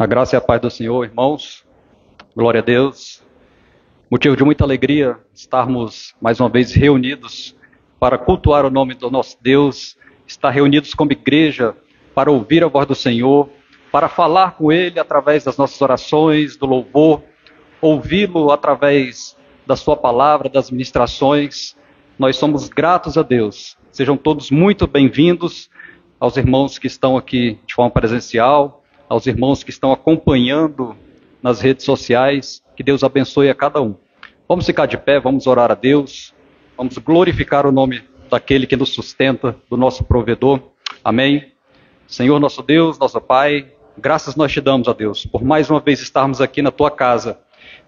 A graça e a paz do Senhor, irmãos. Glória a Deus. Motivo de muita alegria estarmos mais uma vez reunidos para cultuar o nome do nosso Deus, estar reunidos como igreja para ouvir a voz do Senhor, para falar com Ele através das nossas orações, do louvor, ouvi-lo através da sua palavra, das ministrações. Nós somos gratos a Deus. Sejam todos muito bem-vindos aos irmãos que estão aqui de forma presencial, aos irmãos que estão acompanhando nas redes sociais. Que Deus abençoe a cada um. Vamos ficar de pé, vamos orar a Deus, vamos glorificar o nome daquele que nos sustenta, do nosso provedor. Amém. Senhor nosso Deus, nosso Pai, graças nós te damos, ó Deus, por mais uma vez estarmos aqui na tua casa,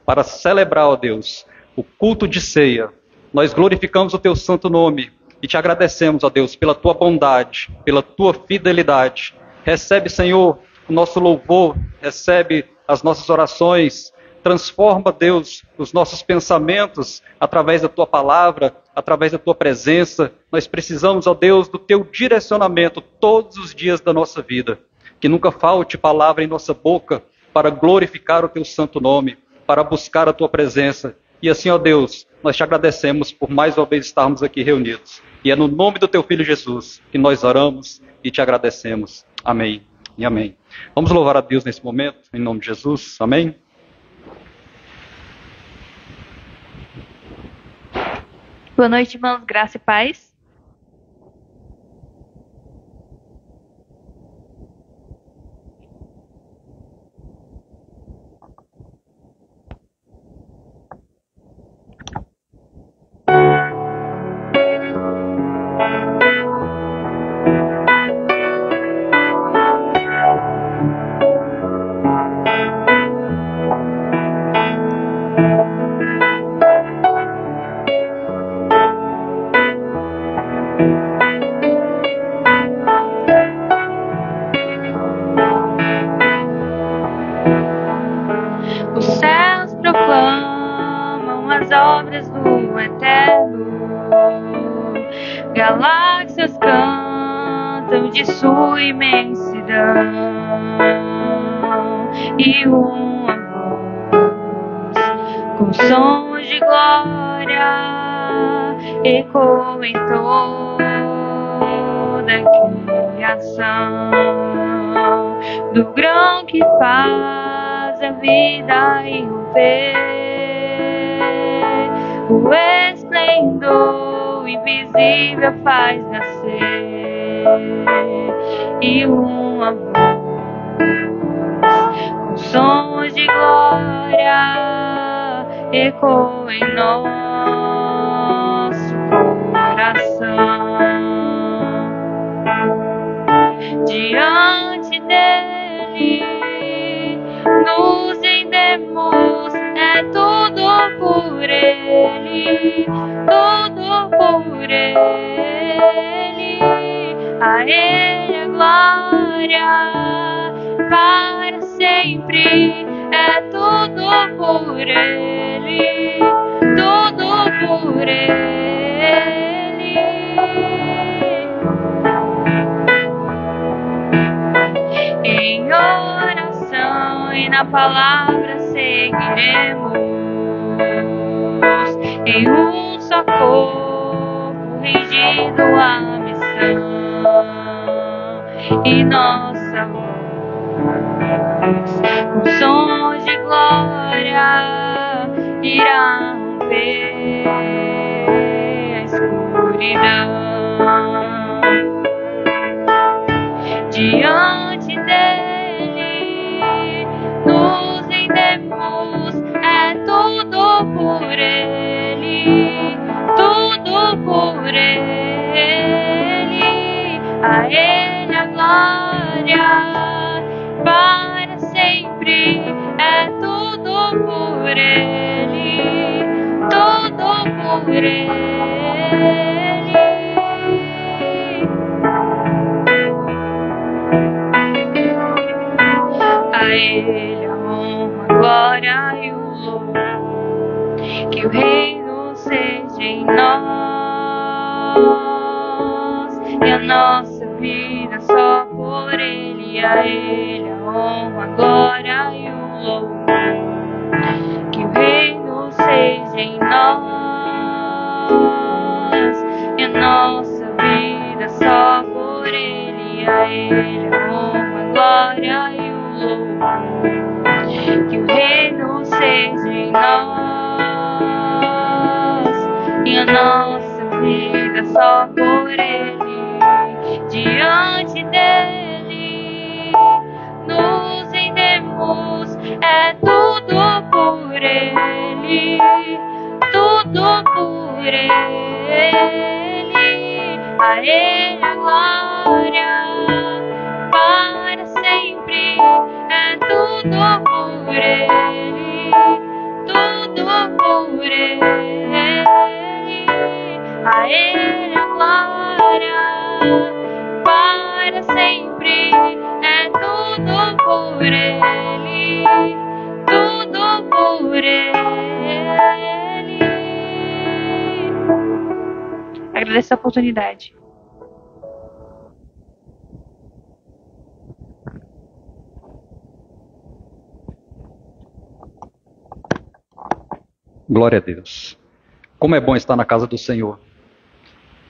para celebrar, ó Deus, o culto de ceia. Nós glorificamos o teu santo nome e te agradecemos, ó Deus, pela tua bondade, pela tua fidelidade. Recebe, Senhor, o nosso louvor, recebe as nossas orações, transforma, Deus, os nossos pensamentos através da tua palavra, através da tua presença. Nós precisamos, ó Deus, do teu direcionamento todos os dias da nossa vida. Que nunca falte palavra em nossa boca para glorificar o teu santo nome, para buscar a tua presença. E assim, ó Deus, nós te agradecemos por mais uma vez estarmos aqui reunidos. E é no nome do teu Filho Jesus que nós oramos e te agradecemos. Amém e amém. Vamos louvar a Deus nesse momento, em nome de Jesus. Amém. Boa noite, irmãos. Graça e paz. Galáxias cantam de sua imensidão, e uma voz com som de glória ecoa em toda a criação, do grão que faz a vida irromper, o esplendor invisível faz nascer, e uma voz com sons de glória ecoa em nosso coração. Diante dele nos rendemos, é tudo por ele, tudo por ele, a ele a glória para sempre, é tudo por ele, tudo por ele. Em oração e na palavra seguiremos, em um só corpo rendido à missão, e nossa voz com sons de glória irá romper a escuridão. Diante dele nos rendemos, é tudo por ele, tudo por ele, a ele a glória para sempre, é tudo por ele, tudo por ele. A ele a honra, a glória e o louvor, que o reino seja em nós, e a nossa vida só por ele a Ele a honra, a glória e o louvor. Que o reino seja em nós e a nossa vida só por Ele, a Ele a honra, a glória e o louvor. Que o reino seja em nós e a nossa vida só por Ele. Diante dele nos rendemos, é tudo por Ele, tudo por Ele. A Ele a glória para sempre, é tudo por Ele, tudo por Ele. A Ele a glória para sempre, é tudo por Ele, tudo por Ele. Agradeço a oportunidade. Glória a Deus. Como é bom estar na casa do Senhor.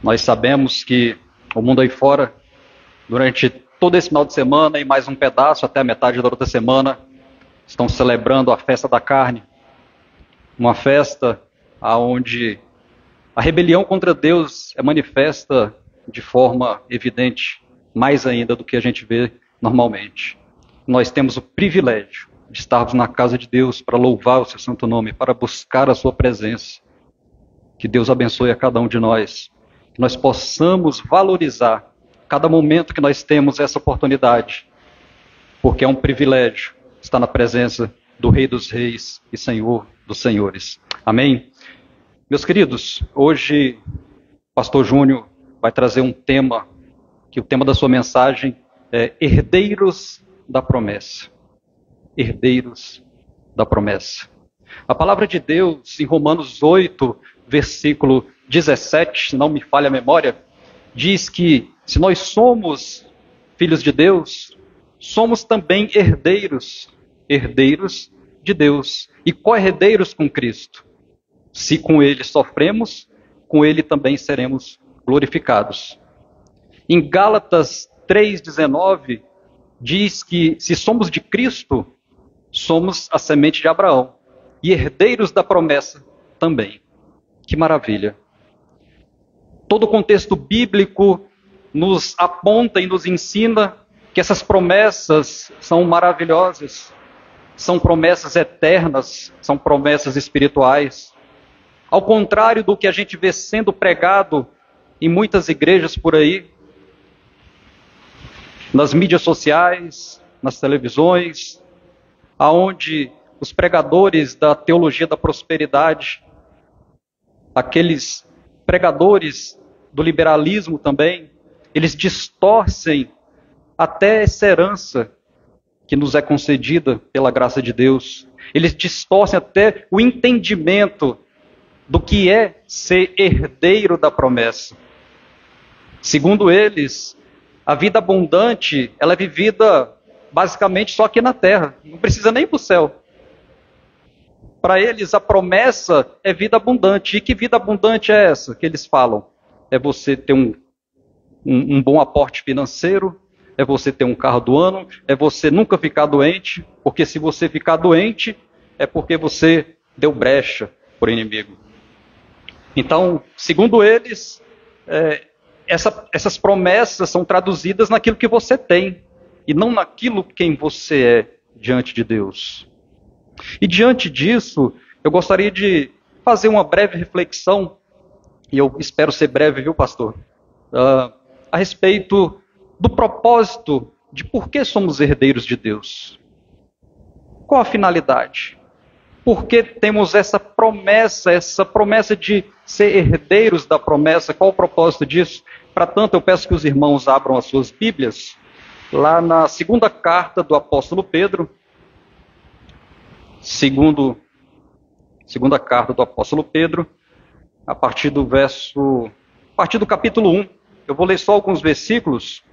Nós sabemos que o mundo aí fora, durante todo esse final de semana e mais um pedaço até a metade da outra semana, estão celebrando a festa da carne. Uma festa onde a rebelião contra Deus é manifesta de forma evidente, mais ainda do que a gente vê normalmente. Nós temos o privilégio de estarmos na casa de Deus para louvar o seu santo nome, para buscar a sua presença. Que Deus abençoe a cada um de nós. Que nós possamos valorizar cada momento que nós temos essa oportunidade, porque é um privilégio estar na presença do Rei dos Reis e Senhor dos Senhores. Amém? Meus queridos, hoje o pastor Júnior vai trazer um tema, que o tema da sua mensagem é Herdeiros da Promessa. Herdeiros da Promessa. A palavra de Deus, em Romanos 8, versículo 17, se não me falha a memória, diz que se nós somos filhos de Deus, somos também herdeiros de Deus e co-herdeiros com Cristo. Se com Ele sofremos, com Ele também seremos glorificados. Em Gálatas 3,19, diz que se somos de Cristo, somos a semente de Abraão e herdeiros da promessa também. Que maravilha! Todo o contexto bíblico nos aponta e nos ensina que essas promessas são maravilhosas, são promessas eternas, são promessas espirituais. Ao contrário do que a gente vê sendo pregado em muitas igrejas por aí, nas mídias sociais, nas televisões, aonde os pregadores da teologia da prosperidade, aqueles pregadores do liberalismo também, eles distorcem até essa herança que nos é concedida pela graça de Deus. Eles distorcem até o entendimento do que é ser herdeiro da promessa. Segundo eles, a vida abundante, ela é vivida basicamente só aqui na terra, não precisa nem ir para o céu. Para eles, a promessa é vida abundante. E que vida abundante é essa que eles falam? É você ter um bom aporte financeiro, é você ter um carro do ano, é você nunca ficar doente, porque se você ficar doente, é porque você deu brecha por inimigo. Então, segundo eles, essas promessas são traduzidas naquilo que você tem, e não naquilo quem você é diante de Deus. E diante disso, eu gostaria de fazer uma breve reflexão, e eu espero ser breve, viu, pastor? A respeito do propósito de por que somos herdeiros de Deus. Qual a finalidade? Por que temos essa promessa de ser herdeiros da promessa? Qual o propósito disso? Para tanto, eu peço que os irmãos abram as suas Bíblias, lá na segunda carta do apóstolo Pedro, segunda carta do apóstolo Pedro, a partir do capítulo 1. Eu vou ler só alguns versículos.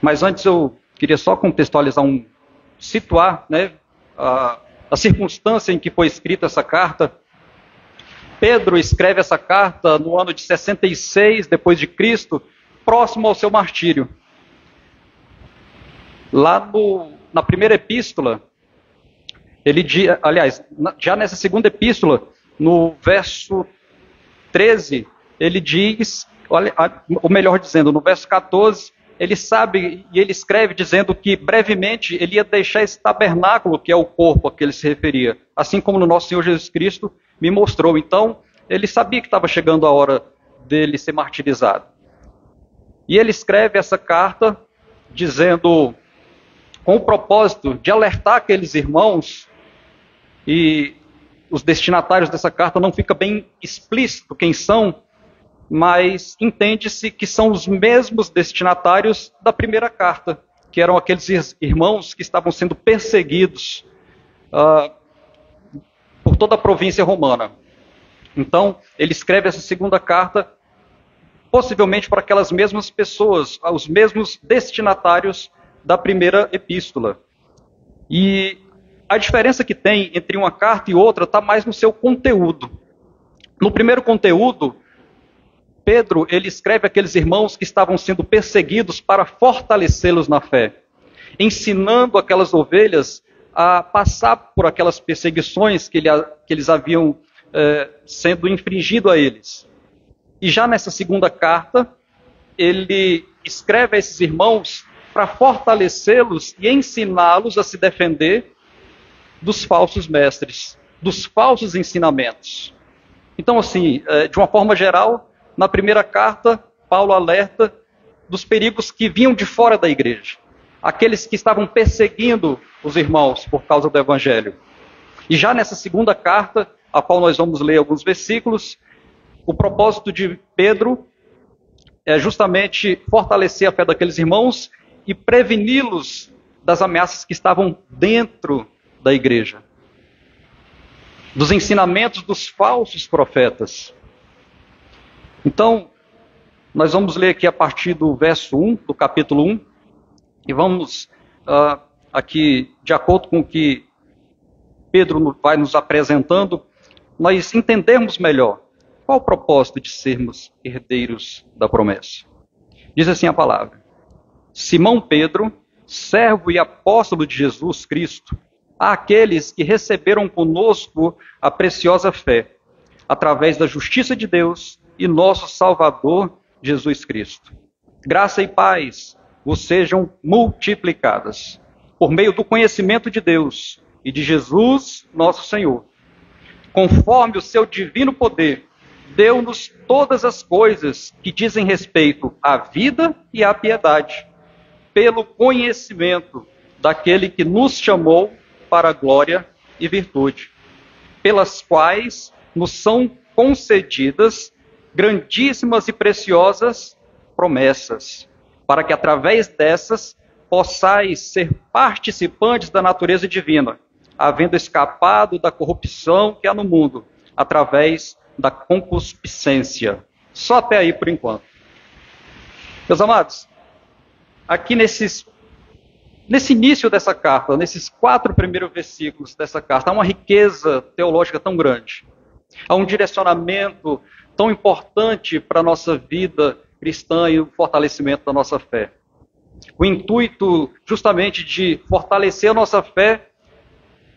Mas antes eu queria só contextualizar, situar, né, a circunstância em que foi escrita essa carta. Pedro escreve essa carta no ano de 66 depois de Cristo, próximo ao seu martírio. Lá na primeira epístola, ele diz, aliás, já nessa segunda epístola, no verso 13, ele diz, ou melhor dizendo, no verso 14, ele sabe e ele escreve dizendo que brevemente ele ia deixar esse tabernáculo, que é o corpo a que ele se referia, assim como no nosso Senhor Jesus Cristo me mostrou. Então, ele sabia que estava chegando a hora dele ser martirizado. E ele escreve essa carta dizendo, com o propósito de alertar aqueles irmãos, e os destinatários dessa carta não fica bem explícito quem são, mas entende-se que são os mesmos destinatários da primeira carta, que eram aqueles irmãos que estavam sendo perseguidos por toda a província romana. Então, ele escreve essa segunda carta, possivelmente para aquelas mesmas pessoas, os mesmos destinatários da primeira epístola. E a diferença que tem entre uma carta e outra está mais no seu conteúdo. No primeiro conteúdo, Pedro, ele escreve aqueles irmãos que estavam sendo perseguidos para fortalecê-los na fé, ensinando aquelas ovelhas a passar por aquelas perseguições que eles haviam sendo infringido a eles. E já nessa segunda carta, ele escreve a esses irmãos para fortalecê-los e ensiná-los a se defender dos falsos mestres, dos falsos ensinamentos. Então, assim, de uma forma geral, na primeira carta, Paulo alerta dos perigos que vinham de fora da igreja, aqueles que estavam perseguindo os irmãos por causa do evangelho. E já nessa segunda carta, a qual nós vamos ler alguns versículos, o propósito de Pedro é justamente fortalecer a fé daqueles irmãos e preveni-los das ameaças que estavam dentro da igreja, dos ensinamentos dos falsos profetas. Então, nós vamos ler aqui a partir do verso 1, do capítulo 1, e vamos aqui, de acordo com o que Pedro vai nos apresentando, nós entendermos melhor qual o propósito de sermos herdeiros da promessa. Diz assim a palavra: Simão Pedro, servo e apóstolo de Jesus Cristo, àqueles que receberam conosco a preciosa fé, através da justiça de Deus e nosso Salvador Jesus Cristo. Graça e paz vos sejam multiplicadas, por meio do conhecimento de Deus e de Jesus, nosso Senhor. Conforme o seu divino poder, deu-nos todas as coisas que dizem respeito à vida e à piedade, pelo conhecimento daquele que nos chamou para a glória e virtude, pelas quais nos são concedidas grandíssimas e preciosas promessas, para que através dessas possais ser participantes da natureza divina, havendo escapado da corrupção que há no mundo, através da concupiscência. Só até aí por enquanto. Meus amados, aqui nesse início dessa carta, nesses 4 primeiros versículos dessa carta, há uma riqueza teológica tão grande, há um direcionamento tão importante para a nossa vida cristã e o fortalecimento da nossa fé. O intuito justamente de fortalecer a nossa fé,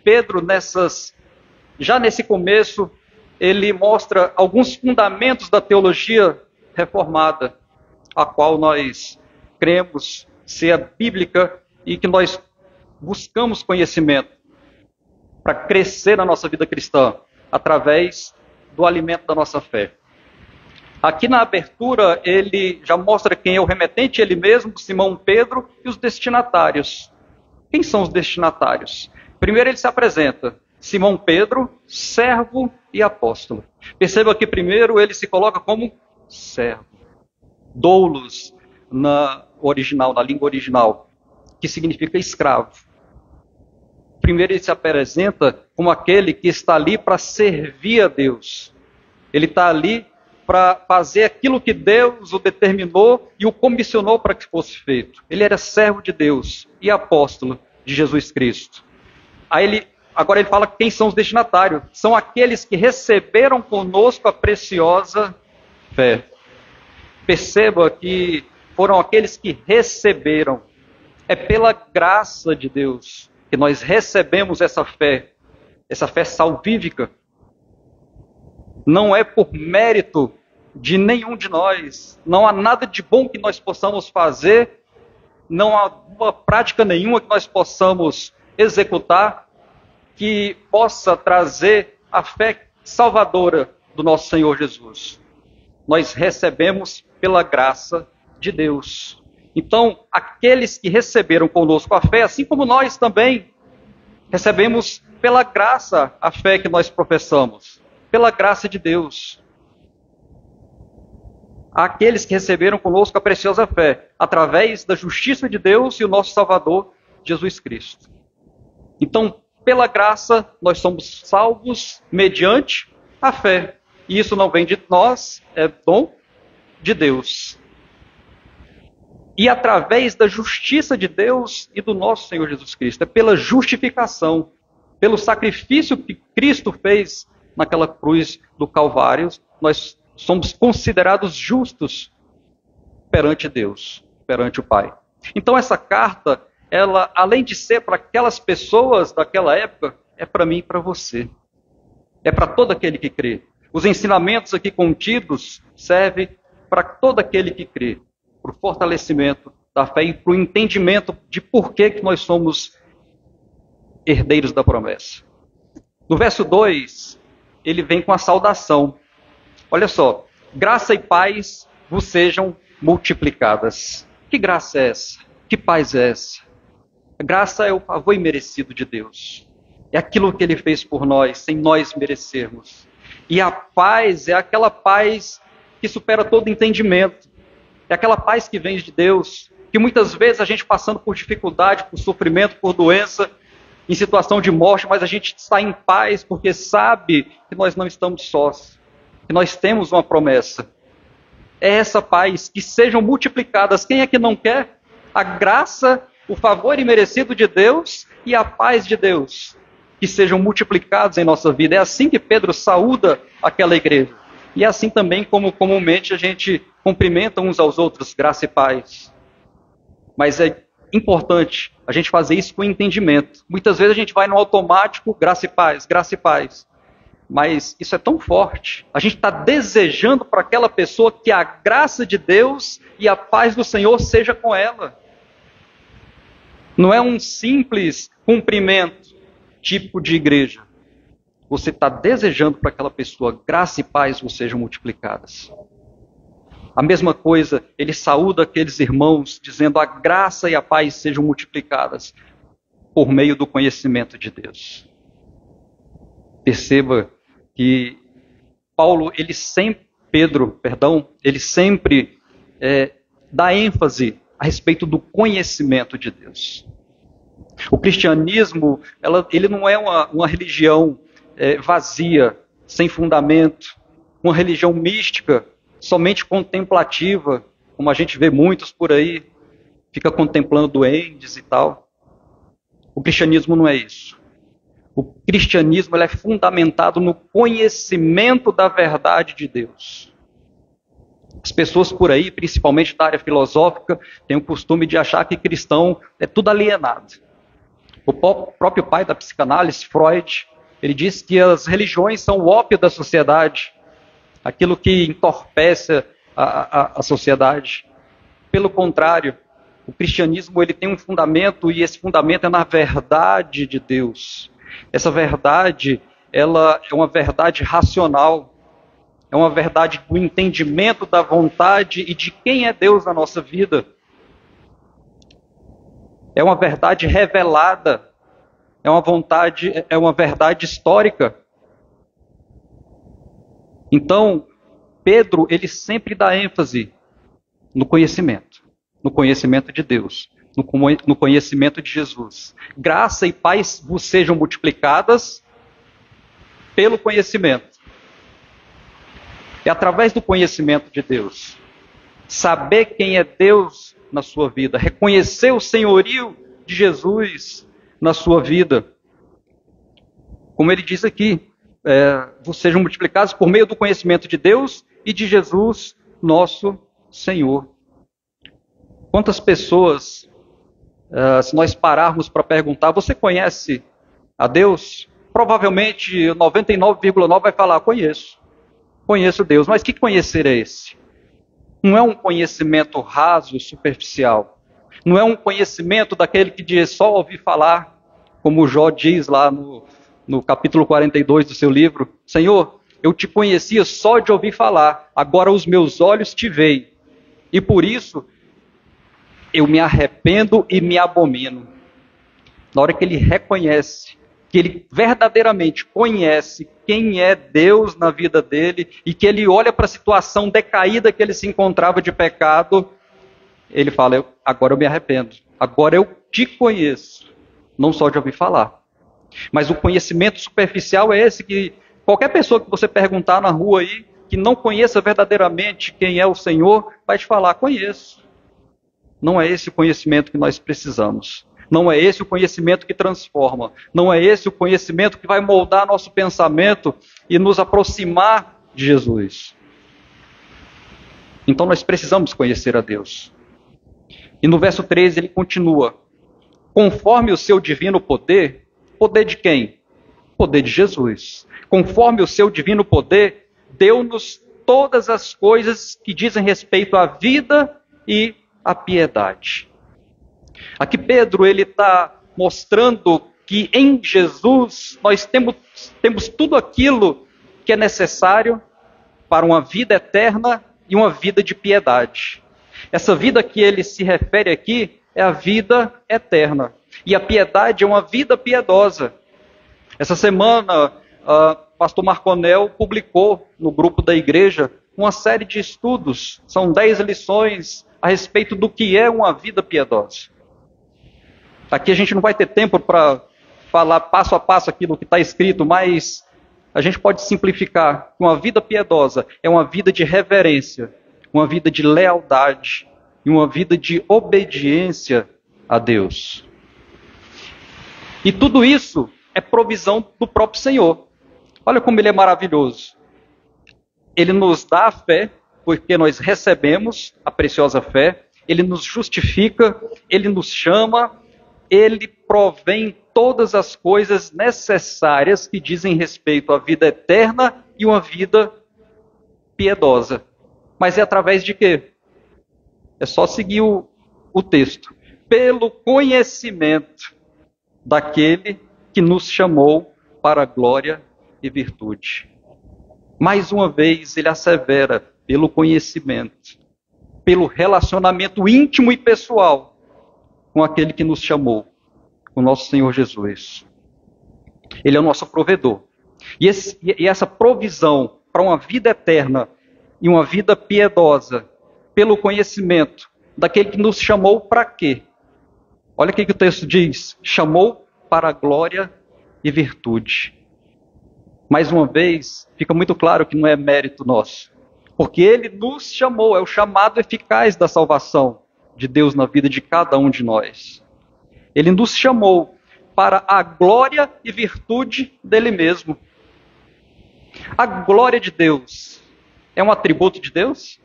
Pedro, já nesse começo, ele mostra alguns fundamentos da teologia reformada, a qual nós cremos ser a bíblica e que nós buscamos conhecimento para crescer na nossa vida cristã, através do alimento da nossa fé. Aqui na abertura, ele já mostra quem é o remetente, ele mesmo, Simão Pedro, e os destinatários. Quem são os destinatários? Primeiro ele se apresenta, Simão Pedro, servo e apóstolo. Perceba que primeiro ele se coloca como servo. Doulos, na língua original, que significa escravo. Primeiro ele se apresenta como aquele que está ali para servir a Deus. Ele está ali para fazer aquilo que Deus o determinou e o comissionou para que fosse feito. Ele era servo de Deus e apóstolo de Jesus Cristo. Agora ele fala quem são os destinatários. São aqueles que receberam conosco a preciosa fé. Perceba que foram aqueles que receberam. É pela graça de Deus que nós recebemos essa fé salvífica. Não é por mérito de nenhum de nós. Não há nada de bom que nós possamos fazer. Não há uma prática nenhuma que nós possamos executar que possa trazer a fé salvadora do nosso Senhor Jesus. Nós recebemos pela graça de Deus. Então, aqueles que receberam conosco a fé, assim como nós também recebemos pela graça a fé que nós professamos, pela graça de Deus. Aqueles que receberam conosco a preciosa fé, através da justiça de Deus e o nosso Salvador, Jesus Cristo. Então, pela graça, nós somos salvos mediante a fé. E isso não vem de nós, é dom de Deus. E através da justiça de Deus e do nosso Senhor Jesus Cristo. É pela justificação, pelo sacrifício que Cristo fez naquela cruz do Calvário, nós somos considerados justos perante Deus, perante o Pai. Então essa carta, ela, além de ser para aquelas pessoas daquela época, é para mim e para você. É para todo aquele que crê. Os ensinamentos aqui contidos servem para todo aquele que crê, para o fortalecimento da fé e para o entendimento de por que nós somos herdeiros da promessa. No verso 2, ele vem com a saudação. Olha só, graça e paz vos sejam multiplicadas. Que graça é essa? Que paz é essa? A graça é o favor imerecido de Deus. É aquilo que Ele fez por nós, sem nós merecermos. E a paz é aquela paz que supera todo entendimento. É aquela paz que vem de Deus, que muitas vezes a gente passando por dificuldade, por sofrimento, por doença, em situação de morte, mas a gente está em paz porque sabe que nós não estamos sós, que nós temos uma promessa. É essa paz, que sejam multiplicadas. Quem é que não quer? A graça, o favor imerecido de Deus e a paz de Deus, que sejam multiplicados em nossa vida. É assim que Pedro saúda aquela igreja. E é assim também como comumente a gente cumprimenta uns aos outros, graça e paz. Mas é importante a gente fazer isso com entendimento. Muitas vezes a gente vai no automático, graça e paz, graça e paz. Mas isso é tão forte. A gente está desejando para aquela pessoa que a graça de Deus e a paz do Senhor seja com ela. Não é um simples cumprimento, tipo de igreja. Você está desejando para aquela pessoa graça e paz vos sejam multiplicadas. A mesma coisa, ele saúda aqueles irmãos, dizendo a graça e a paz sejam multiplicadas por meio do conhecimento de Deus. Perceba que Pedro, ele sempre dá ênfase a respeito do conhecimento de Deus. O cristianismo, ele não é uma religião vazia, sem fundamento, uma religião mística, somente contemplativa, como a gente vê muitos por aí, fica contemplando duendes e tal. O cristianismo não é isso. O cristianismo ele é fundamentado no conhecimento da verdade de Deus. As pessoas por aí, principalmente da área filosófica, têm o costume de achar que cristão é tudo alienado. O próprio pai da psicanálise, Freud, ele diz que as religiões são o ópio da sociedade, aquilo que entorpece a sociedade. Pelo contrário, o cristianismo ele tem um fundamento, e esse fundamento é na verdade de Deus. Essa verdade, ela é uma verdade racional, é uma verdade do entendimento da vontade e de quem é Deus na nossa vida. É uma verdade revelada, é uma verdade histórica. Então, Pedro, ele sempre dá ênfase no conhecimento de Deus, no conhecimento de Jesus. Graça e paz vos sejam multiplicadas pelo conhecimento. É através do conhecimento de Deus. Saber quem é Deus na sua vida. Reconhecer o senhorio de Jesus na sua vida. Como ele diz aqui, sejam multiplicados por meio do conhecimento de Deus e de Jesus, nosso Senhor. Quantas pessoas, se nós pararmos para perguntar, você conhece a Deus? Provavelmente 99,9% vai falar, conheço Deus. Mas que conhecer é esse? Não é um conhecimento raso, superficial. Não é um conhecimento daquele que diz só ouvir falar, como Jó diz lá no capítulo 42 do seu livro. Senhor, eu te conhecia só de ouvir falar, agora os meus olhos te veem. E por isso, eu me arrependo e me abomino. Na hora que ele reconhece, que ele verdadeiramente conhece quem é Deus na vida dele, e que ele olha para a situação decaída que ele se encontrava de pecado, ele fala, agora eu me arrependo, agora eu te conheço, não só de ouvir falar. Mas o conhecimento superficial é esse que qualquer pessoa que você perguntar na rua aí, que não conheça verdadeiramente quem é o Senhor, vai te falar, conheço. Não é esse o conhecimento que nós precisamos. Não é esse o conhecimento que transforma. Não é esse o conhecimento que vai moldar nosso pensamento e nos aproximar de Jesus. Então nós precisamos conhecer a Deus. E no verso 13 ele continua. Conforme o seu divino poder, poder de quem? Poder de Jesus. Conforme o seu divino poder, deu-nos todas as coisas que dizem respeito à vida e à piedade. Aqui Pedro ele está mostrando que em Jesus nós temos tudo aquilo que é necessário para uma vida eterna e uma vida de piedade. Essa vida que ele se refere aqui é a vida eterna. E a piedade é uma vida piedosa. Essa semana, pastor Marconel publicou no grupo da igreja uma série de estudos. São 10 lições a respeito do que é uma vida piedosa. Aqui a gente não vai ter tempo para falar passo a passo aquilo que está escrito, mas a gente pode simplificar. Uma vida piedosa é uma vida de reverência, uma vida de lealdade e uma vida de obediência a Deus. E tudo isso é provisão do próprio Senhor. Olha como Ele é maravilhoso. Ele nos dá a fé, porque nós recebemos a preciosa fé. Ele nos justifica, Ele nos chama, Ele provém todas as coisas necessárias que dizem respeito à vida eterna e uma vida piedosa. Mas é através de quê? É só seguir o texto. Pelo conhecimento daquele que nos chamou para a glória e virtude. Mais uma vez, ele assevera pelo conhecimento, pelo relacionamento íntimo e pessoal com aquele que nos chamou, o nosso Senhor Jesus. Ele é o nosso provedor. E essa provisão para uma vida eterna e uma vida piedosa, pelo conhecimento daquele que nos chamou para quê? Olha o que o texto diz. Chamou para a glória e virtude. Mais uma vez, fica muito claro que não é mérito nosso. Porque Ele nos chamou, é o chamado eficaz da salvação de Deus na vida de cada um de nós. Ele nos chamou para a glória e virtude dele mesmo. A glória de Deus é um atributo de Deus?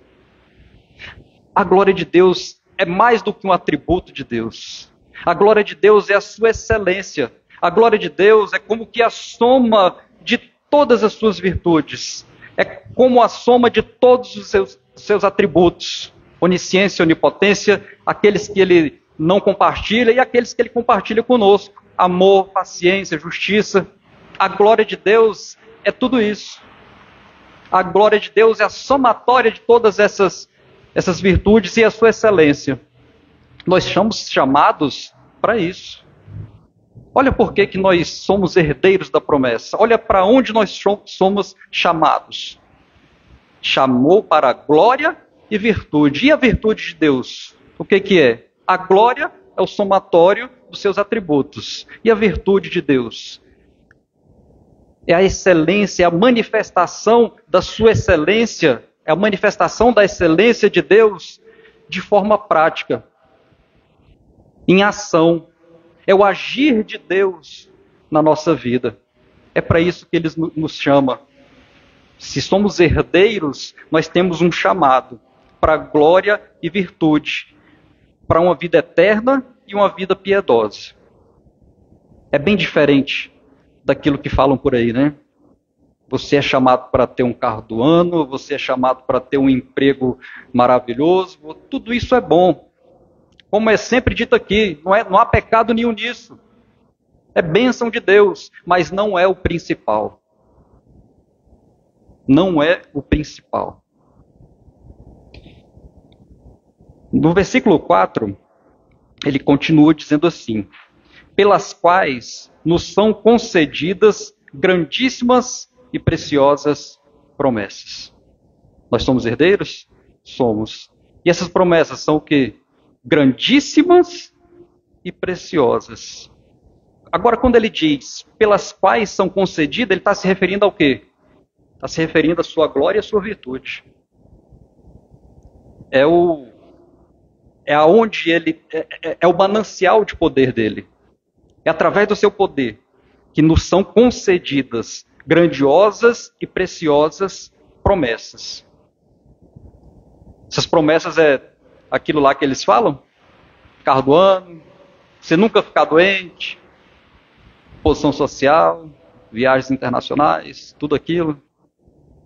A glória de Deus é mais do que um atributo de Deus. A glória de Deus é a sua excelência. A glória de Deus é como que a soma de todas as suas virtudes. É como a soma de todos os seus atributos. Onisciência, onipotência, aqueles que Ele não compartilha e aqueles que Ele compartilha conosco. Amor, paciência, justiça. A glória de Deus é tudo isso. A glória de Deus é a somatória de todas essas virtudes e a sua excelência. Nós somos chamados para isso. Olha por que nós somos herdeiros da promessa. Olha para onde nós somos chamados. Chamou para a glória e virtude. E a virtude de Deus? O que é? A glória é o somatório dos seus atributos. E a virtude de Deus? É a excelência, é a manifestação da sua excelência, é a manifestação da excelência de Deus de forma prática, em ação. É o agir de Deus na nossa vida. É para isso que Ele nos chama. Se somos herdeiros, nós temos um chamado para glória e virtude, para uma vida eterna e uma vida piedosa. É bem diferente daquilo que falam por aí, né? Você é chamado para ter um carro do ano, você é chamado para ter um emprego maravilhoso, tudo isso é bom. Como é sempre dito aqui, não há pecado nenhum nisso. É bênção de Deus, mas não é o principal. Não é o principal. No versículo 4, ele continua dizendo assim: pelas quais nos são concedidas grandíssimas e preciosas promessas. Nós somos herdeiros? Somos. E essas promessas são o quê? Grandíssimas e preciosas. Agora, quando ele diz pelas quais são concedidas, ele está se referindo ao quê? Está se referindo à sua glória e à sua virtude. É o manancial de poder dele. É através do seu poder que nos são concedidas grandiosas e preciosas promessas. Essas promessas é aquilo lá que eles falam? Carro do ano, você nunca ficar doente, posição social, viagens internacionais, tudo aquilo.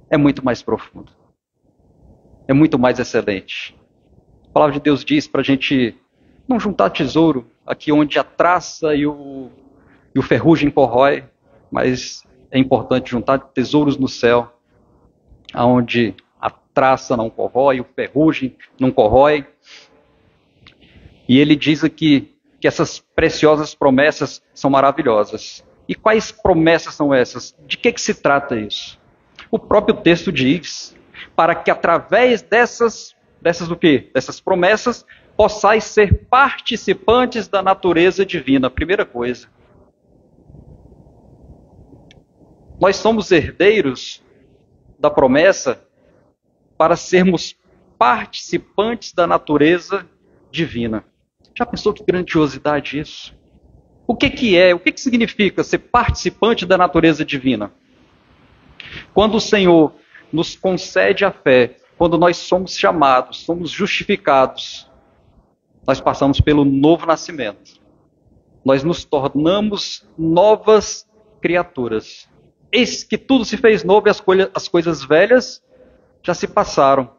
É muito mais profundo. É muito mais excelente. A palavra de Deus diz para a gente não juntar tesouro aqui onde a traça e o ferrugem corrói, mas é importante juntar tesouros no céu, onde a traça não corrói, o ferrugem não corrói. E ele diz aqui que essas preciosas promessas são maravilhosas. E quais promessas são essas? De que se trata isso? O próprio texto diz, para que através dessas o quê? Dessas promessas, possais ser participantes da natureza divina. Primeira coisa. Nós somos herdeiros da promessa para sermos participantes da natureza divina. Já pensou que grandiosidade isso? O que significa ser participante da natureza divina? Quando o Senhor nos concede a fé, quando nós somos chamados, somos justificados, nós passamos pelo novo nascimento. Nós nos tornamos novas criaturas. Eis que tudo se fez novo e as coisas velhas já se passaram.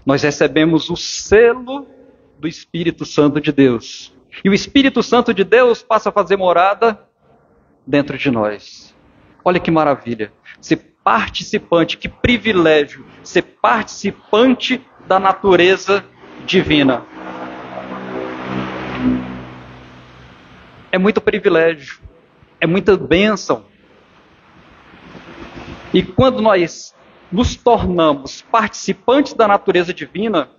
Nós recebemos o selo do Espírito Santo de Deus. E o Espírito Santo de Deus passa a fazer morada dentro de nós. Olha que maravilha. Ser participante, que privilégio. Ser participante da natureza divina. É muito privilégio. É muita bênção. E quando nós nos tornamos participantes da natureza divina,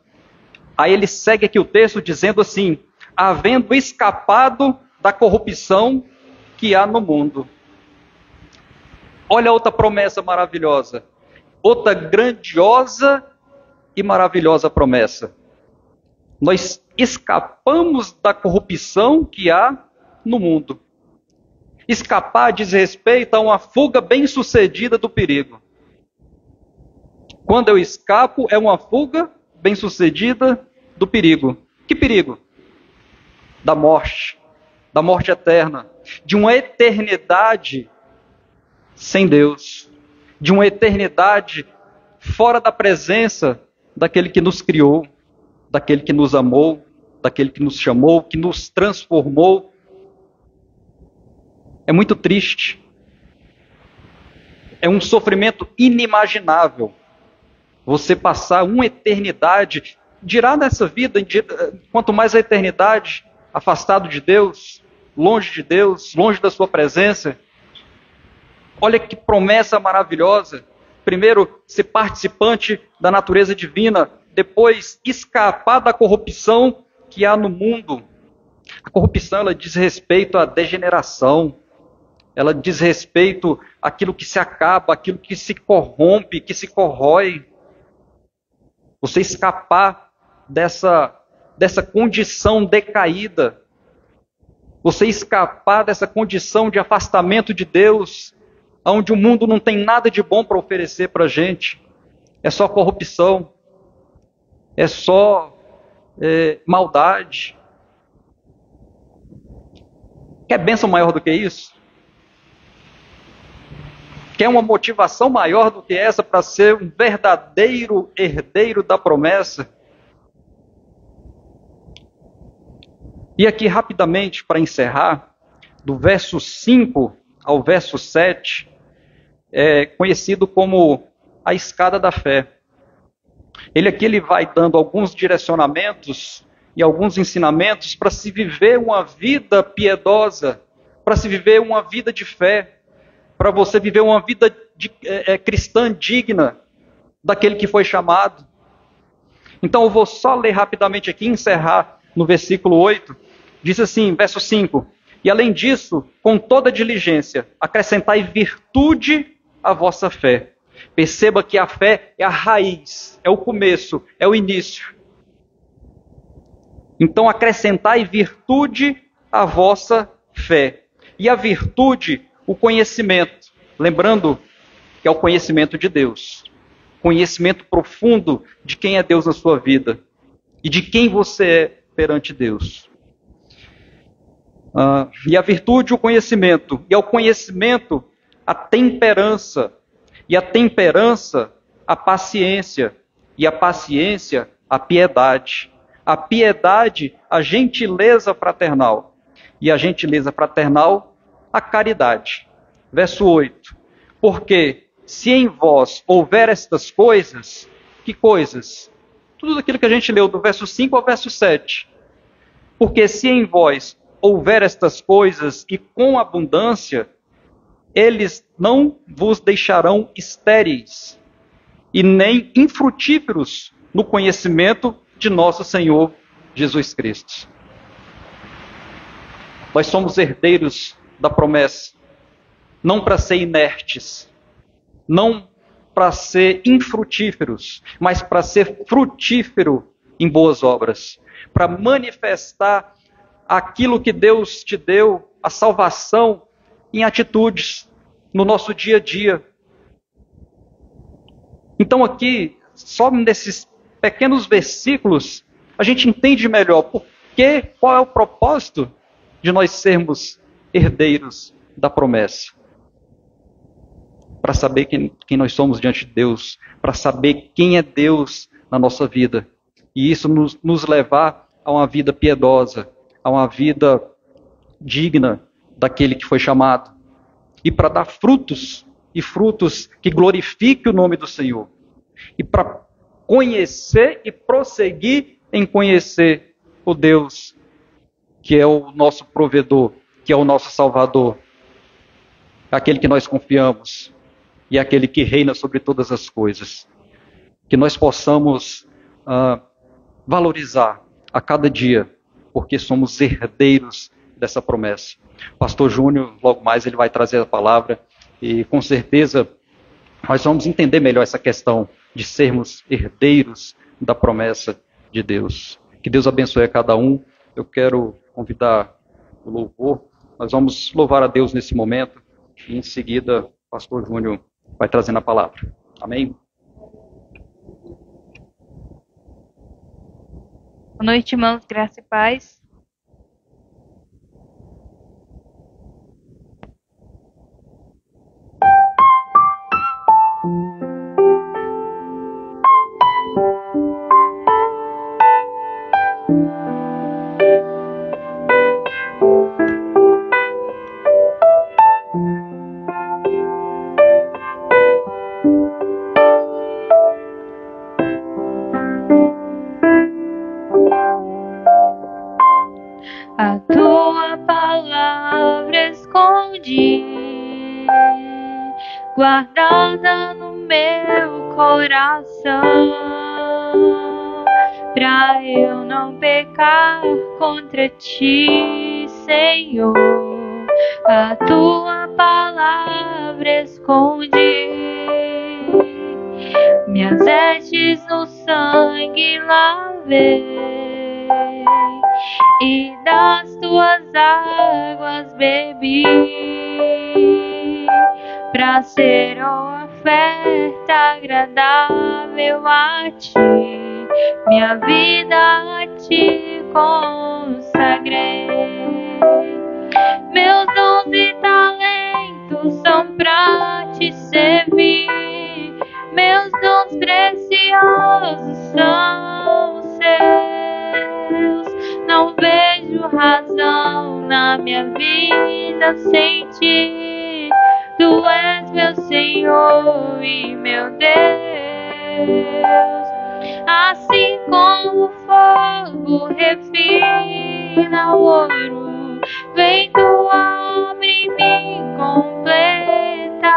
aí ele segue aqui o texto dizendo assim: havendo escapado da corrupção que há no mundo. Olha outra promessa maravilhosa. Outra grandiosa e maravilhosa promessa. Nós escapamos da corrupção que há no mundo. Escapar diz respeito a uma fuga bem-sucedida do perigo. Quando eu escapo, é uma fuga bem-sucedida do perigo. Que perigo? Da morte eterna, de uma eternidade sem Deus, de uma eternidade fora da presença daquele que nos criou, daquele que nos amou, daquele que nos chamou, que nos transformou. É muito triste. É um sofrimento inimaginável você passar uma eternidade, dirá nessa vida, quanto mais a eternidade, afastado de Deus, longe da sua presença. Olha que promessa maravilhosa. Primeiro, ser participante da natureza divina. Depois, escapar da corrupção que há no mundo. A corrupção, ela diz respeito à degeneração. ela diz respeito àquilo que se acaba, àquilo que se corrompe, que se corrói. Você escapar dessa condição decaída. Você escapar dessa condição de afastamento de Deus, onde o mundo não tem nada de bom para oferecer para a gente. É só corrupção, é só maldade. Quer bênção maior do que isso? Quer uma motivação maior do que essa para ser um verdadeiro herdeiro da promessa? E aqui rapidamente, para encerrar, do verso 5 ao verso 7, é conhecido como a escada da fé. Ele vai dando alguns direcionamentos e alguns ensinamentos para se viver uma vida piedosa, para se viver uma vida de fé, para você viver uma vida cristã digna daquele que foi chamado. Então eu vou só ler rapidamente aqui e encerrar no versículo 8. Diz assim, verso 5: E além disso, com toda diligência, acrescentai virtude à vossa fé. Perceba que a fé é a raiz, é o começo, é o início. Então acrescentai virtude à vossa fé. E a virtude, o conhecimento. Lembrando que é o conhecimento de Deus. Conhecimento profundo de quem é Deus na sua vida. E de quem você é perante Deus. E a virtude, o conhecimento. E ao conhecimento, a temperança. E a temperança, a paciência. E a paciência, a piedade. A piedade, a gentileza fraternal. E a gentileza fraternal, a caridade. Verso 8. Porque se em vós houver estas coisas, que coisas? Tudo aquilo que a gente leu do verso 5 ao verso 7. Porque se em vós houver estas coisas e com abundância, eles não vos deixarão estéreis e nem infrutíferos no conhecimento de nosso Senhor Jesus Cristo. Nós somos herdeiros da promessa, não para ser inertes, não para ser infrutíferos, mas para ser frutífero em boas obras, para manifestar aquilo que Deus te deu, a salvação, em atitudes, no nosso dia a dia. Então só nesses pequenos versículos, a gente entende melhor qual é o propósito de nós sermos herdeiros da promessa. Para saber quem nós somos diante de Deus, para saber quem é Deus na nossa vida. E isso nos levar a uma vida piedosa, a uma vida digna daquele que foi chamado. E para dar frutos, e frutos que glorifiquem o nome do Senhor. E para conhecer e prosseguir em conhecer o Deus que é o nosso provedor, que é o nosso Salvador. Aquele que nós confiamos e aquele que reina sobre todas as coisas. Que nós possamos valorizar a cada dia, porque somos herdeiros dessa promessa. Pastor Júnior, logo mais, ele vai trazer a palavra e com certeza nós vamos entender melhor essa questão de sermos herdeiros da promessa de Deus. Que Deus abençoe a cada um. Eu quero convidar o louvor. Nós vamos louvar a Deus nesse momento e em seguida o pastor Júnior vai trazendo a palavra. Amém? Boa noite, irmãos, graça e paz. A tua palavra escondi, guardada no meu coração, pra eu não pecar contra ti, Senhor. a tua palavra escondi. Minhas vestes no sangue lavei e das tuas águas bebi, pra ser uma oferta agradável a ti. Minha vida a ti consagrei. Meus dons e talentos são pra te servir. Meus dons preciosos são seus. Não vejo razão na minha vida sem ti. Tu és meu Senhor e meu Deus. Assim como o fogo refina o ouro, vem tua obra em mim completa,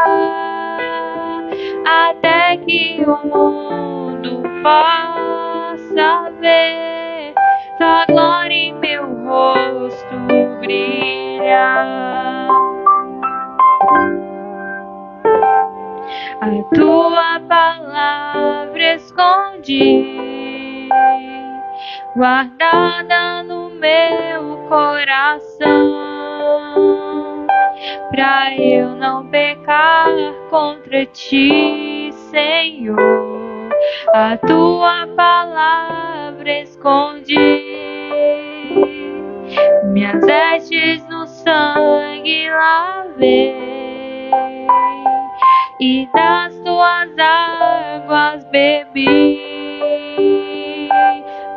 até que o mundo possa ver tua glória em meu rosto brilhar. A tua palavra escondi, guardada no meu coração, pra eu não pecar contra ti, Senhor. A tua palavra escondi, minhas vestes no sangue lavei e das tuas águas bebi,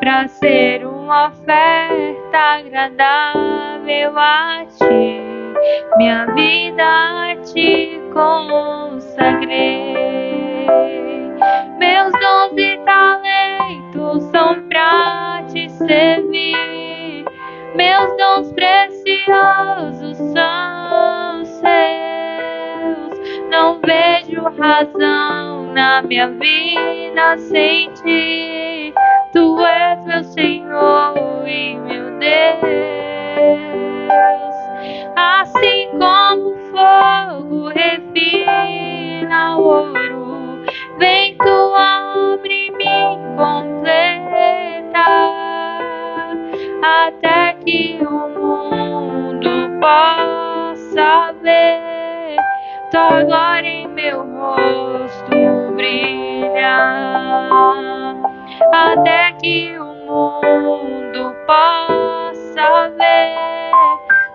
pra ser uma oferta agradável a ti. Minha vida a ti consagrei. Meus dons e talentos são pra te servir. Meus dons preciosos são seus. Não vejo razão na minha vida sem ti. Tu és meu Senhor e meu Deus. Assim como o fogo refina o ouro, vem tua obra em mim completa, até que o mundo possa ver tua glória em meu rosto brilhar, até que o mundo possa ver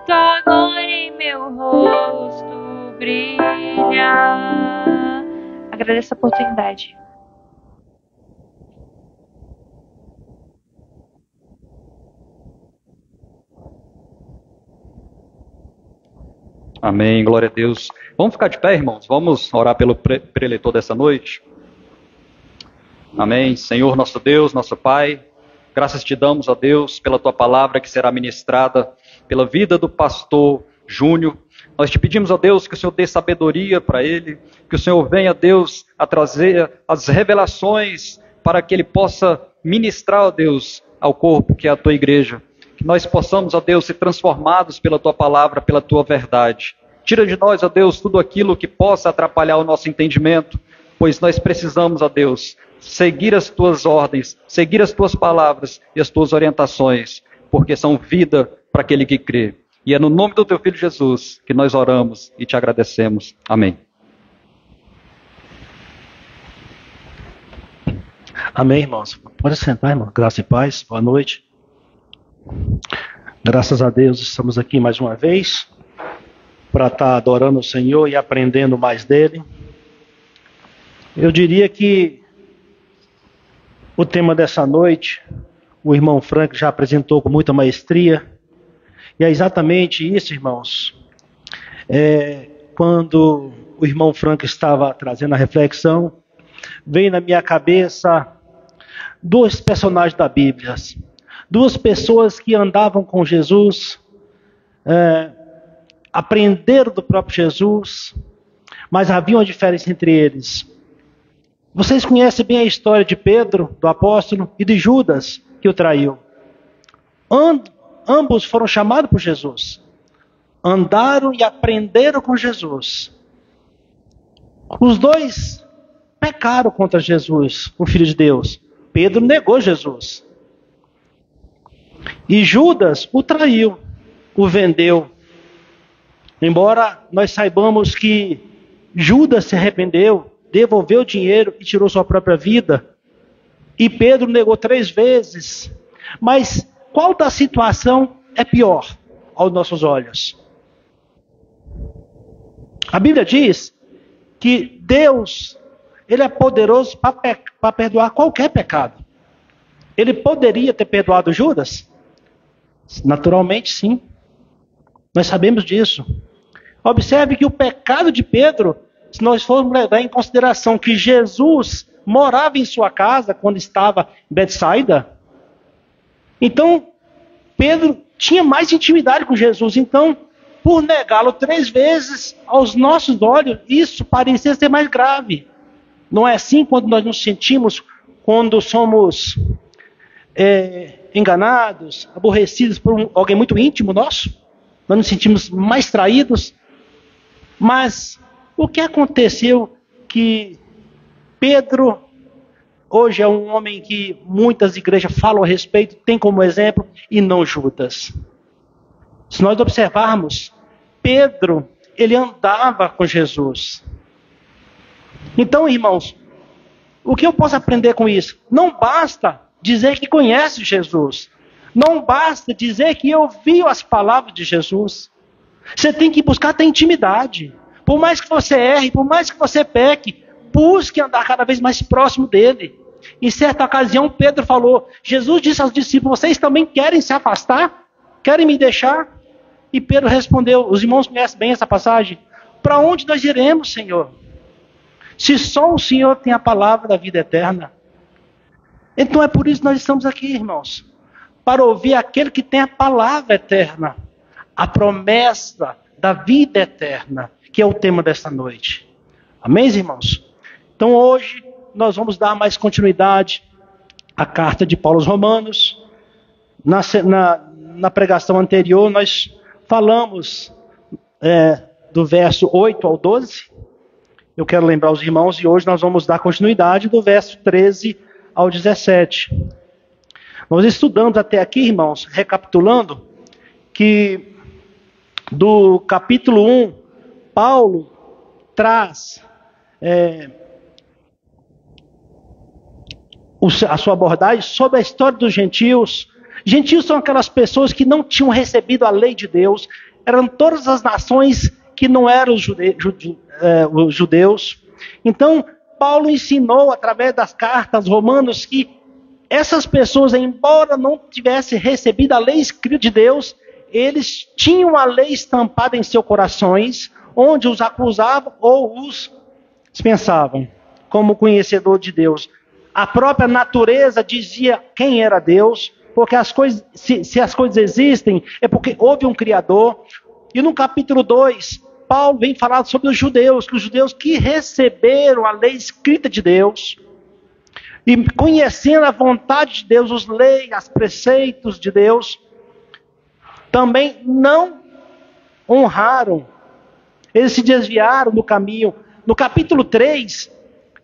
tua glória em meu rosto brilhar. Agradeço a oportunidade. Amém, glória a Deus. Vamos ficar de pé, irmãos? Vamos orar pelo preletor dessa noite? Amém. Senhor, nosso Deus, nosso Pai, graças te damos, ó Deus, pela tua palavra que será ministrada, pela vida do pastor Júnior. Nós te pedimos, ó Deus, que o Senhor dê sabedoria para ele, que o Senhor venha, Deus, a trazer as revelações para que ele possa ministrar, ó Deus, ao corpo que é a tua igreja. Que nós possamos, ó Deus, ser transformados pela tua palavra, pela tua verdade. Tira de nós, ó Deus, tudo aquilo que possa atrapalhar o nosso entendimento, pois nós precisamos, ó Deus, seguir as tuas ordens, seguir as tuas palavras e as tuas orientações, porque são vida para aquele que crê. E é no nome do teu Filho Jesus que nós oramos e te agradecemos. Amém. Amém, irmãos. Pode sentar, irmão. Graça e paz. Boa noite. Graças a Deus estamos aqui mais uma vez para estar adorando o Senhor e aprendendo mais dele. Eu diria que o tema dessa noite, o irmão Frank já apresentou com muita maestria. E é exatamente isso, irmãos. Quando o irmão Frank estava trazendo a reflexão, veio na minha cabeça dois personagens da Bíblia. Duas pessoas que andavam com Jesus, aprenderam do próprio Jesus, mas havia uma diferença entre eles. Vocês conhecem bem a história de Pedro, do apóstolo, e de Judas, que o traiu. Ambos foram chamados por Jesus. andaram e aprenderam com Jesus. Os dois pecaram contra Jesus, o Filho de Deus. Pedro negou Jesus. E Judas o traiu, o vendeu. Embora nós saibamos que Judas se arrependeu, devolveu o dinheiro e tirou sua própria vida. E Pedro negou 3 vezes. Mas qual da situação é pior aos nossos olhos? A Bíblia diz que Deus, Ele é poderoso para perdoar qualquer pecado. Ele poderia ter perdoado Judas? Naturalmente, sim. Nós sabemos disso. Observe que o pecado de Pedro, se nós formos levar em consideração que Jesus morava em sua casa quando estava em Betsaida, então Pedro tinha mais intimidade com Jesus. Então, por negá-lo 3 vezes, aos nossos olhos, isso parecia ser mais grave. Não é assim quando nós nos sentimos, quando somos enganados, aborrecidos por alguém muito íntimo nosso? Nós nos sentimos mais traídos. Mas o que aconteceu que Pedro, hoje é um homem que muitas igrejas falam a respeito, tem como exemplo, e não Judas? Se nós observarmos, Pedro, ele andava com Jesus. Então, irmãos, o que eu posso aprender com isso? Não basta dizer que conhece Jesus. Não basta dizer que ouviu as palavras de Jesus. Você tem que buscar ter intimidade. Por mais que você erre, por mais que você peque, busque andar cada vez mais próximo dele. Em certa ocasião, Pedro falou, Jesus disse aos discípulos, vocês também querem se afastar? Querem me deixar? E Pedro respondeu, os irmãos conhecem bem essa passagem, para onde nós iremos, Senhor? Se só o Senhor tem a palavra da vida eterna. Então é por isso que nós estamos aqui, irmãos. Para ouvir aquele que tem a palavra eterna. A promessa da vida eterna, que é o tema desta noite. Amém, irmãos? Então hoje nós vamos dar mais continuidade à carta de Paulo aos Romanos. Na pregação anterior nós falamos do verso 8 ao 12. Eu quero lembrar os irmãos e hoje nós vamos dar continuidade do verso 13 ao 17. Nós estudamos até aqui, irmãos, recapitulando, que do capítulo 1, Paulo traz a sua abordagem sobre a história dos gentios. Gentios são aquelas pessoas que não tinham recebido a lei de Deus, eram todas as nações que não eram os judeus. Então, Paulo ensinou através das cartas romanos que essas pessoas, embora não tivessem recebido a lei escrita de Deus, eles tinham a lei estampada em seus corações, onde os acusavam ou os dispensavam, como conhecedor de Deus. A própria natureza dizia quem era Deus, porque as coisas, se as coisas existem, é porque houve um Criador. E no capítulo 2, Paulo vem falar sobre os judeus que receberam a lei escrita de Deus, e conhecendo a vontade de Deus, os leis, os preceitos de Deus, também não honraram, eles se desviaram do caminho. No capítulo 3,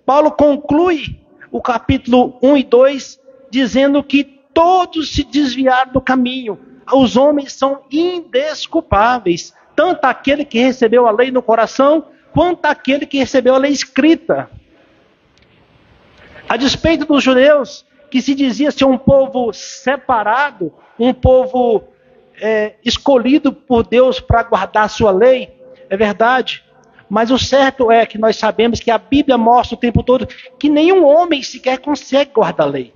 Paulo conclui o capítulo 1 e 2, dizendo que todos se desviaram do caminho. Os homens são indesculpáveis, tanto aquele que recebeu a lei no coração, quanto aquele que recebeu a lei escrita. A despeito dos judeus, que se dizia ser um povo separado, um povo escolhido por Deus para guardar a sua lei, é verdade. Mas o certo é que nós sabemos que a Bíblia mostra o tempo todo que nenhum homem sequer consegue guardar a lei.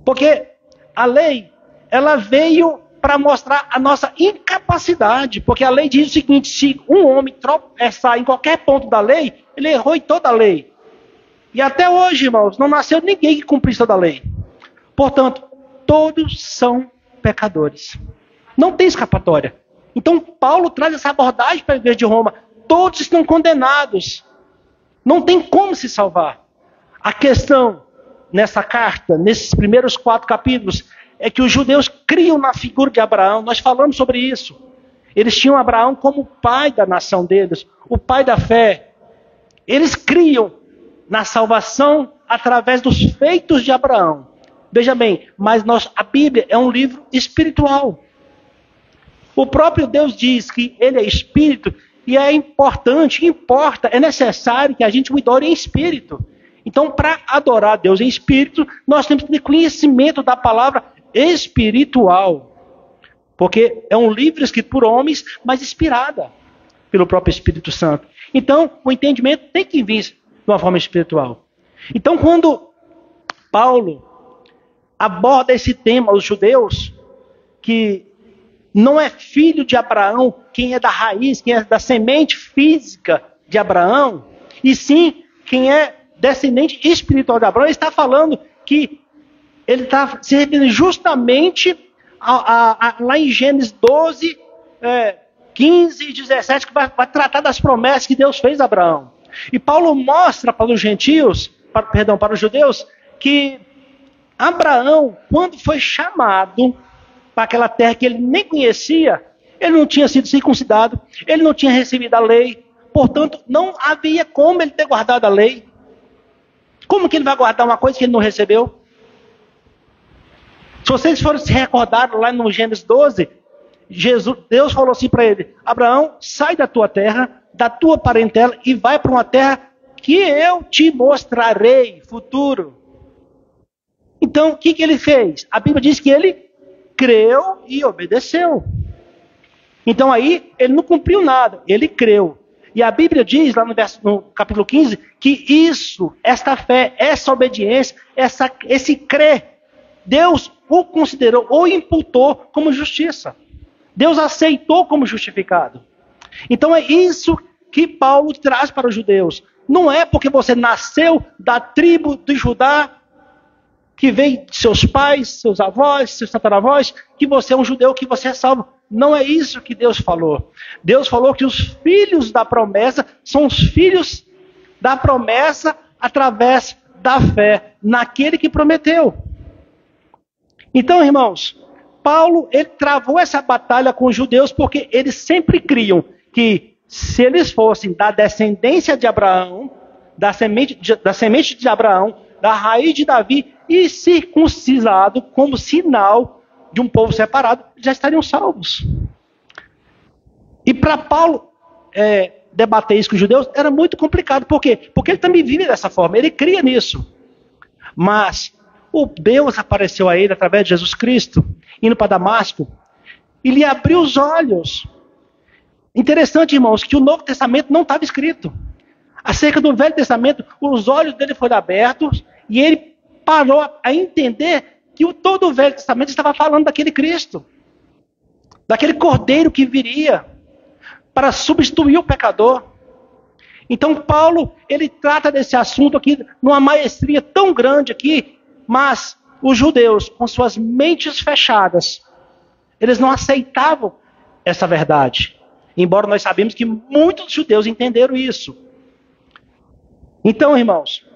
Porque a lei, ela veio para mostrar a nossa incapacidade. Porque a lei diz o seguinte, se um homem tropeçar em qualquer ponto da lei, ele errou em toda a lei. E até hoje, irmãos, não nasceu ninguém que cumprisse toda a lei. Portanto, todos são pecadores. Não tem escapatória. Então, Paulo traz essa abordagem para a igreja de Roma. Todos estão condenados. Não tem como se salvar. A questão nessa carta, nesses primeiros 4 capítulos, é que os judeus criam na figura de Abraão. Nós falamos sobre isso. Eles tinham Abraão como pai da nação deles, o pai da fé. Eles criam na salvação através dos feitos de Abraão. Veja bem, mas a Bíblia é um livro espiritual. O próprio Deus diz que ele é espírito e é importante, é necessário que a gente o adore em espírito. Então, para adorar Deus em espírito, nós temos que ter conhecimento da palavra espiritual. Porque é um livro escrito por homens, mas inspirada pelo próprio Espírito Santo. Então, o entendimento tem que vir de uma forma espiritual. Então, quando Paulo aborda esse tema, os judeus, que não é filho de Abraão, quem é da raiz, quem é da semente física de Abraão, e sim quem é descendente espiritual de Abraão, ele está falando que ele está se referindo justamente lá em Gênesis 12, 15 e 17, que vai tratar das promessas que Deus fez a Abraão. E Paulo mostra para os gentios, para os judeus, que Abraão, quando foi chamado para aquela terra que ele nem conhecia, ele não tinha sido circuncidado, ele não tinha recebido a lei, portanto, não havia como ele ter guardado a lei. Como que ele vai guardar uma coisa que ele não recebeu? Se vocês forem se recordar lá no Gênesis 12, Deus falou assim para ele: Abraão, sai da tua terra, da tua parentela e vai para uma terra que eu te mostrarei, futuro. Então, o que ele fez? A Bíblia diz que ele creu e obedeceu. Então aí, ele não cumpriu nada, ele creu. E a Bíblia diz, lá no capítulo 15, que esta fé, essa obediência, esse crer, Deus o considerou, ou imputou como justiça. Deus aceitou como justificado. Então é isso que Paulo traz para os judeus. Não é porque você nasceu da tribo de Judá, que veio de seus pais, seus avós, seus tataravós, que você é um judeu, que você é salvo. Não é isso que Deus falou. Deus falou que os filhos da promessa são os filhos da promessa através da fé naquele que prometeu. Então, irmãos, Paulo, ele travou essa batalha com os judeus porque eles sempre criam que se eles fossem da descendência de Abraão, da semente de Abraão, da raiz de Davi e circuncisado como sinal de um povo separado, já estariam salvos. E para Paulo debater isso com os judeus era muito complicado. Por quê? Porque ele também vive dessa forma, ele cria nisso. Mas o Deus apareceu a ele através de Jesus Cristo, indo para Damasco, e lhe abriu os olhos. Interessante, irmãos, que o Novo Testamento não estava escrito. Acerca do Velho Testamento, os olhos dele foram abertos e ele parou a entender que todo o Velho Testamento estava falando daquele Cristo, daquele Cordeiro que viria para substituir o pecador. Então Paulo, ele trata desse assunto aqui numa maestria tão grande aqui, mas os judeus, com suas mentes fechadas, eles não aceitavam essa verdade. Embora nós sabemos que muitos judeus entenderam isso. Então, irmãos,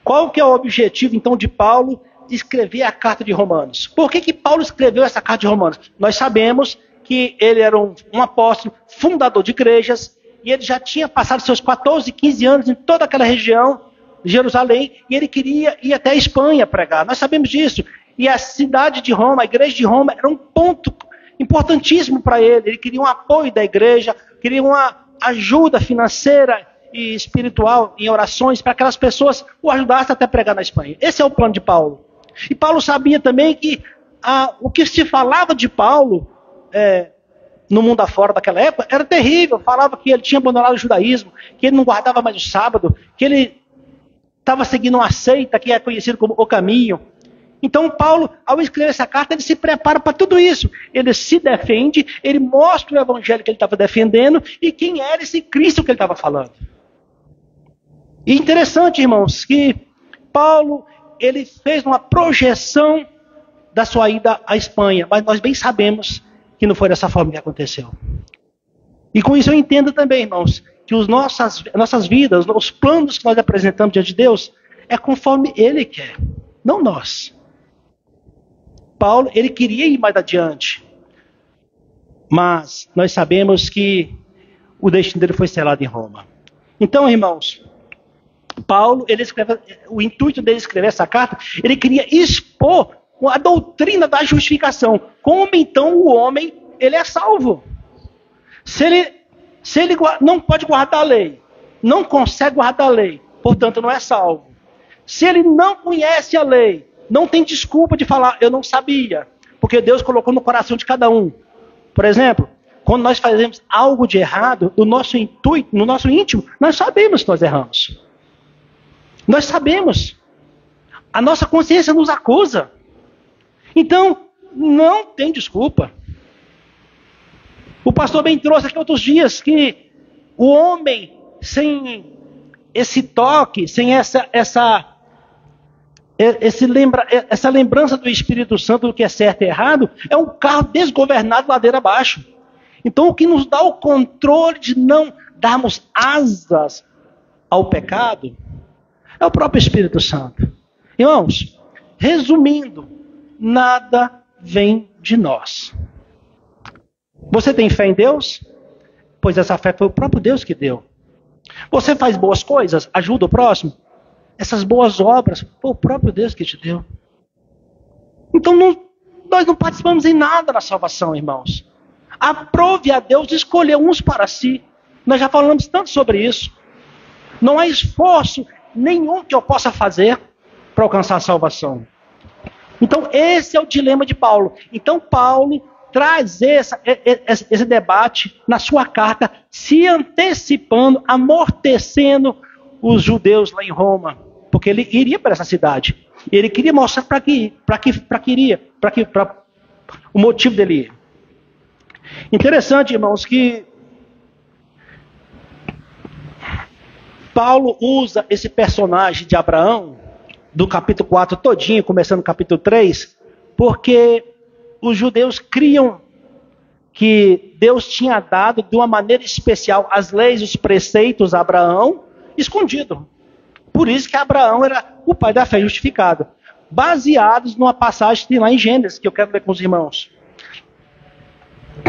qual que é o objetivo, então, de Paulo de escrever a carta de Romanos? Por que Paulo escreveu essa carta de Romanos? Nós sabemos que ele era um apóstolo, fundador de igrejas, e ele já tinha passado seus 14, 15 anos em toda aquela região, Jerusalém, e ele queria ir até a Espanha pregar. Nós sabemos disso. E a cidade de Roma, a igreja de Roma, era um ponto importantíssimo para ele. Ele queria um apoio da igreja, queria uma ajuda financeira e espiritual em orações para que aquelas pessoas o ajudassem até pregar na Espanha. Esse é o plano de Paulo. E Paulo sabia também que o que se falava de Paulo no mundo afora daquela época era terrível. Falava que ele tinha abandonado o judaísmo, que ele não guardava mais o sábado, que ele estava seguindo uma seita que é conhecido como o caminho. Então Paulo, ao escrever essa carta, ele se prepara para tudo isso. Ele se defende, ele mostra o evangelho que ele estava defendendo e quem era esse Cristo que ele estava falando. E interessante, irmãos, que Paulo, ele fez uma projeção da sua ida à Espanha, mas nós bem sabemos que não foi dessa forma que aconteceu. E com isso eu entendo também, irmãos, que nossas vidas, os planos que nós apresentamos diante de Deus, é conforme Ele quer, não nós. Paulo, ele queria ir mais adiante, mas nós sabemos que o destino dele foi selado em Roma. Então, irmãos, Paulo, o intuito dele escrever essa carta, ele queria expor a doutrina da justificação. Como então o homem, ele é salvo? Se ele não pode guardar a lei, não consegue guardar a lei, portanto não é salvo. Se ele não conhece a lei, não tem desculpa de falar, eu não sabia, porque Deus colocou no coração de cada um. Por exemplo, quando nós fazemos algo de errado, no nosso íntimo, nós sabemos que nós erramos. Nós sabemos. A nossa consciência nos acusa. Então, não tem desculpa. O pastor bem trouxe aqui outros dias que o homem sem esse toque, sem essa lembrança do Espírito Santo do que é certo e errado, é um carro desgovernado ladeira abaixo. Então, o que nos dá o controle de não darmos asas ao pecado é o próprio Espírito Santo. Irmãos, resumindo, nada vem de nós. Você tem fé em Deus? Pois essa fé foi o próprio Deus que deu. Você faz boas coisas? Ajuda o próximo? Essas boas obras foi o próprio Deus que te deu. Então nós não participamos em nada na salvação, irmãos. Aprove a Deus escolher uns para si. Nós já falamos tanto sobre isso. Não há esforço nenhum que eu possa fazer para alcançar a salvação. Então esse é o dilema de Paulo. Então Paulo traz esse debate na sua carta, se antecipando, amortecendo os judeus lá em Roma, porque ele iria para essa cidade. Ele queria mostrar para o motivo dele ir. Interessante, irmãos, que Paulo usa esse personagem de Abraão, do capítulo 4 todinho, começando no capítulo 3, porque os judeus criam que Deus tinha dado de uma maneira especial as leis, os preceitos a Abraão, escondido. Por isso que Abraão era o pai da fé justificada. Baseados numa passagem que tem lá em Gênesis, que eu quero ler com os irmãos.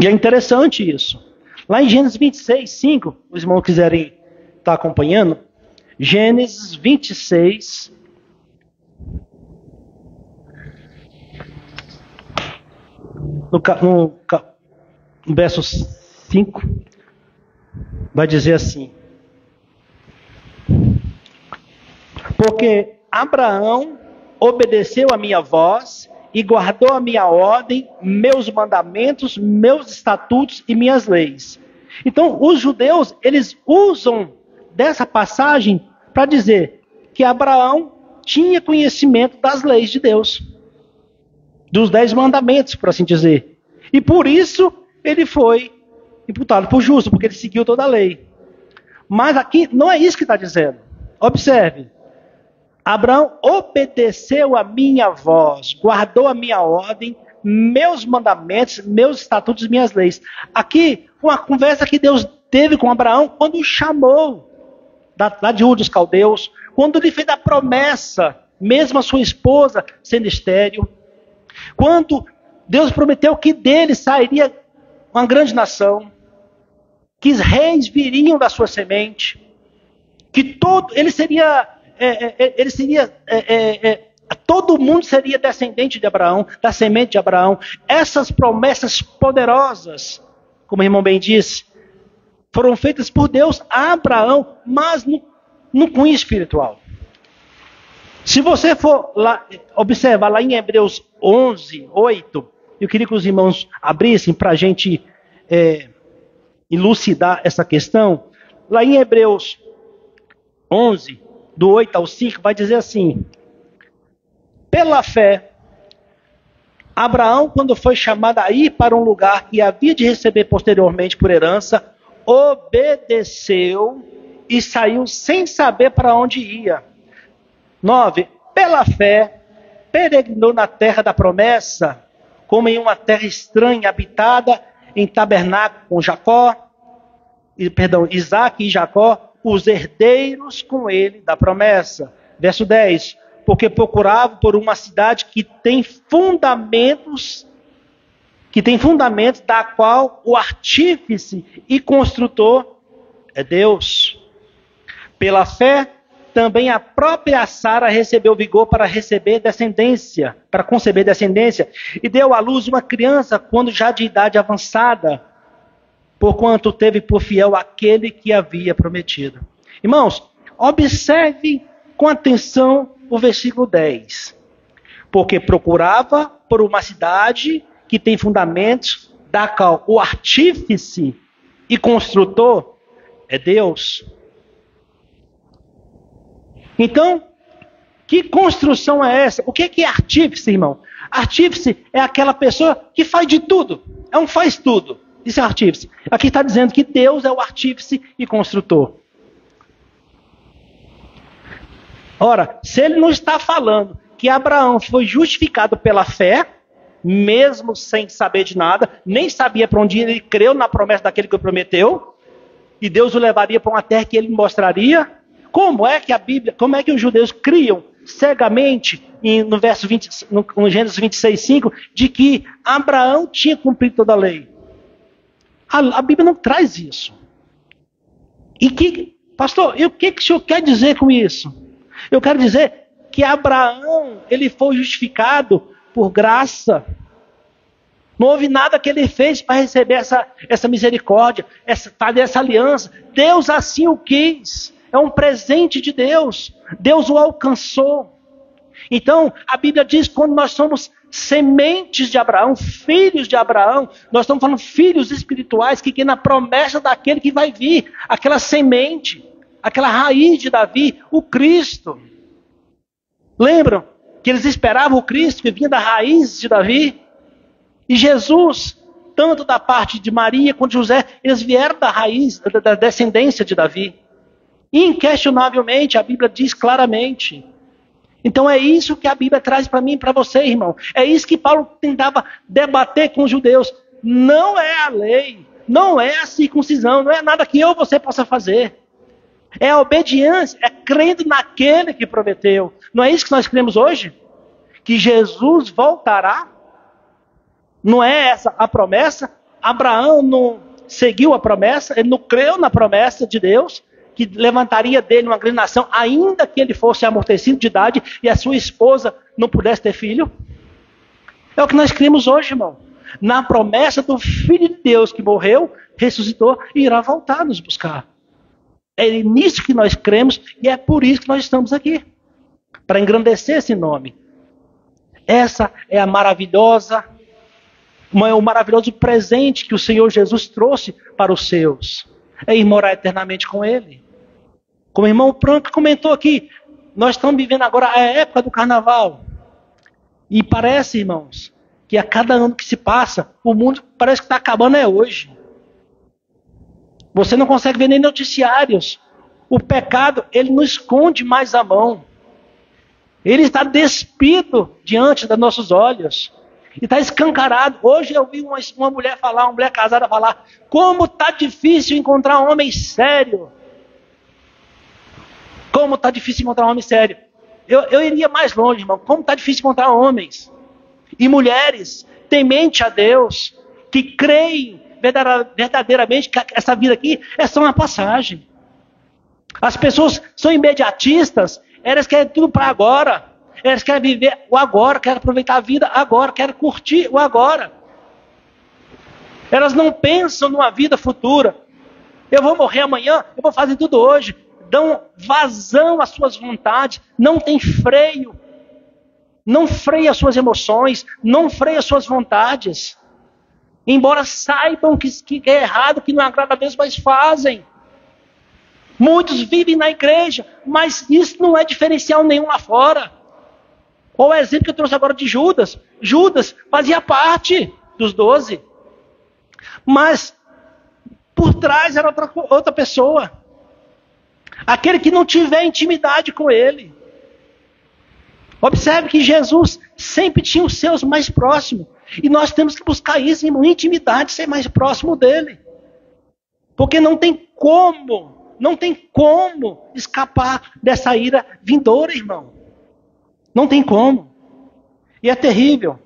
E é interessante isso. Lá em Gênesis 26, 5, os irmãos quiserem estar acompanhando. Gênesis 26, no verso 5, vai dizer assim: porque Abraão obedeceu a minha voz e guardou a minha ordem, meus mandamentos, meus estatutos e minhas leis. Então, os judeus, eles usam dessa passagem para dizer que Abraão tinha conhecimento das leis de Deus, dos 10 mandamentos, por assim dizer. E por isso ele foi imputado por justo, porque ele seguiu toda a lei. Mas aqui não é isso que está dizendo. Observe. Abraão obedeceu a minha voz, guardou a minha ordem, meus mandamentos, meus estatutos e minhas leis. Aqui, uma conversa que Deus teve com Abraão quando o chamou lá de Ur dos Caldeus, quando lhe fez a promessa, mesmo a sua esposa sendo estéril, quando Deus prometeu que dele sairia uma grande nação, que os reis viriam da sua semente, que todo mundo seria descendente de Abraão, da semente de Abraão. Essas promessas poderosas, como o irmão bem disse, foram feitas por Deus a Abraão, mas no cunho espiritual. Se você for lá, observar lá em Hebreus 11, 8, eu queria que os irmãos abrissem para a gente elucidar essa questão. Lá em Hebreus 11, do 8 ao 5, vai dizer assim: pela fé, Abraão, quando foi chamado a ir para um lugar que havia de receber posteriormente por herança, obedeceu e saiu sem saber para onde ia. 9. Pela fé, peregrinou na terra da promessa, como em uma terra estranha, habitada em tabernáculo com Isaac e Jacó, os herdeiros com ele da promessa. Verso 10. Porque procurava por uma cidade que tem fundamentos, que tem fundamentos, da qual o artífice e construtor é Deus. Pela fé, também a própria Sara recebeu vigor para receber descendência, para conceber descendência, e deu à luz uma criança quando já de idade avançada, porquanto teve por fiel aquele que havia prometido. Irmãos, observe com atenção o versículo 10. Porque procurava por uma cidade que tem fundamentos, da qual o artífice e construtor é Deus. Então, que construção é essa? O que é artífice, irmão? Artífice é aquela pessoa que faz de tudo. É um faz tudo. Isso é artífice. Aqui está dizendo que Deus é o artífice e construtor. Ora, se ele não está falando que Abraão foi justificado pela fé, mesmo sem saber de nada, nem sabia para onde ir, ele creu na promessa daquele que o prometeu, e Deus o levaria para uma terra que ele mostraria. Como é que a Bíblia, como é que os judeus criam cegamente no verso 20, no Gênesis 26:5, de que Abraão tinha cumprido toda a lei? A Bíblia não traz isso. Pastor, e o que o senhor quer dizer com isso? Eu quero dizer que Abraão, ele foi justificado por graça. Não houve nada que ele fez para receber essa misericórdia, fazer essa aliança. Deus assim o quis. É um presente de Deus. Deus o alcançou. Então, a Bíblia diz que quando nós somos sementes de Abraão, filhos de Abraão, nós estamos falando filhos espirituais que na promessa daquele que vai vir, aquela semente, aquela raiz de Davi, o Cristo. Lembram que eles esperavam o Cristo que vinha da raiz de Davi? E Jesus, tanto da parte de Maria quanto de José, eles vieram da raiz, da descendência de Davi. Inquestionavelmente, a Bíblia diz claramente. Então é isso que a Bíblia traz para mim e para você, irmão. É isso que Paulo tentava debater com os judeus. Não é a lei, não é a circuncisão, não é nada que eu ou você possa fazer. É a obediência, é crendo naquele que prometeu. Não é isso que nós cremos hoje? Que Jesus voltará? Não é essa a promessa? Abraão não seguiu a promessa, ele não creu na promessa de Deus, que levantaria dele uma grande nação, ainda que ele fosse amortecido de idade e a sua esposa não pudesse ter filho? É o que nós cremos hoje, irmão. Na promessa do Filho de Deus que morreu, ressuscitou e irá voltar nos buscar. É nisso que nós cremos e é por isso que nós estamos aqui. Para engrandecer esse nome. Essa é a maravilhosa, o maravilhoso presente que o Senhor Jesus trouxe para os seus. É ir morar eternamente com Ele. Como o irmão Franco comentou aqui, nós estamos vivendo agora a época do carnaval. E parece, irmãos, que a cada ano que se passa, o mundo parece que está acabando hoje. Você não consegue ver nem noticiários. O pecado, ele não esconde mais a mão. Ele está despido diante dos nossos olhos. E está escancarado. Hoje eu vi uma mulher falar, uma mulher casada falar, como está difícil encontrar um homem sério. Como está difícil encontrar um homem sério. Eu iria mais longe, irmão. Como está difícil encontrar homens e mulheres temente a Deus, que creem verdadeiramente que essa vida aqui é só uma passagem. As pessoas são imediatistas, elas querem tudo para agora. Elas querem viver o agora, querem aproveitar a vida agora, querem curtir o agora. Elas não pensam numa vida futura. Eu vou morrer amanhã, eu vou fazer tudo hoje. Dão vazão às suas vontades, não tem freio. Não freia as suas emoções, não freia as suas vontades. Embora saibam que é errado, que não agrada a Deus, mas fazem. Muitos vivem na igreja, mas isso não é diferencial nenhum lá fora. Olha o exemplo que eu trouxe agora de Judas. Judas fazia parte dos 12. Mas por trás era outra pessoa. Aquele que não tiver intimidade com ele. Observe que Jesus sempre tinha os seus mais próximos. E nós temos que buscar isso, irmão, intimidade, ser mais próximo dele. Porque não tem como escapar dessa ira vindoura, irmão. Não tem como. E é terrível.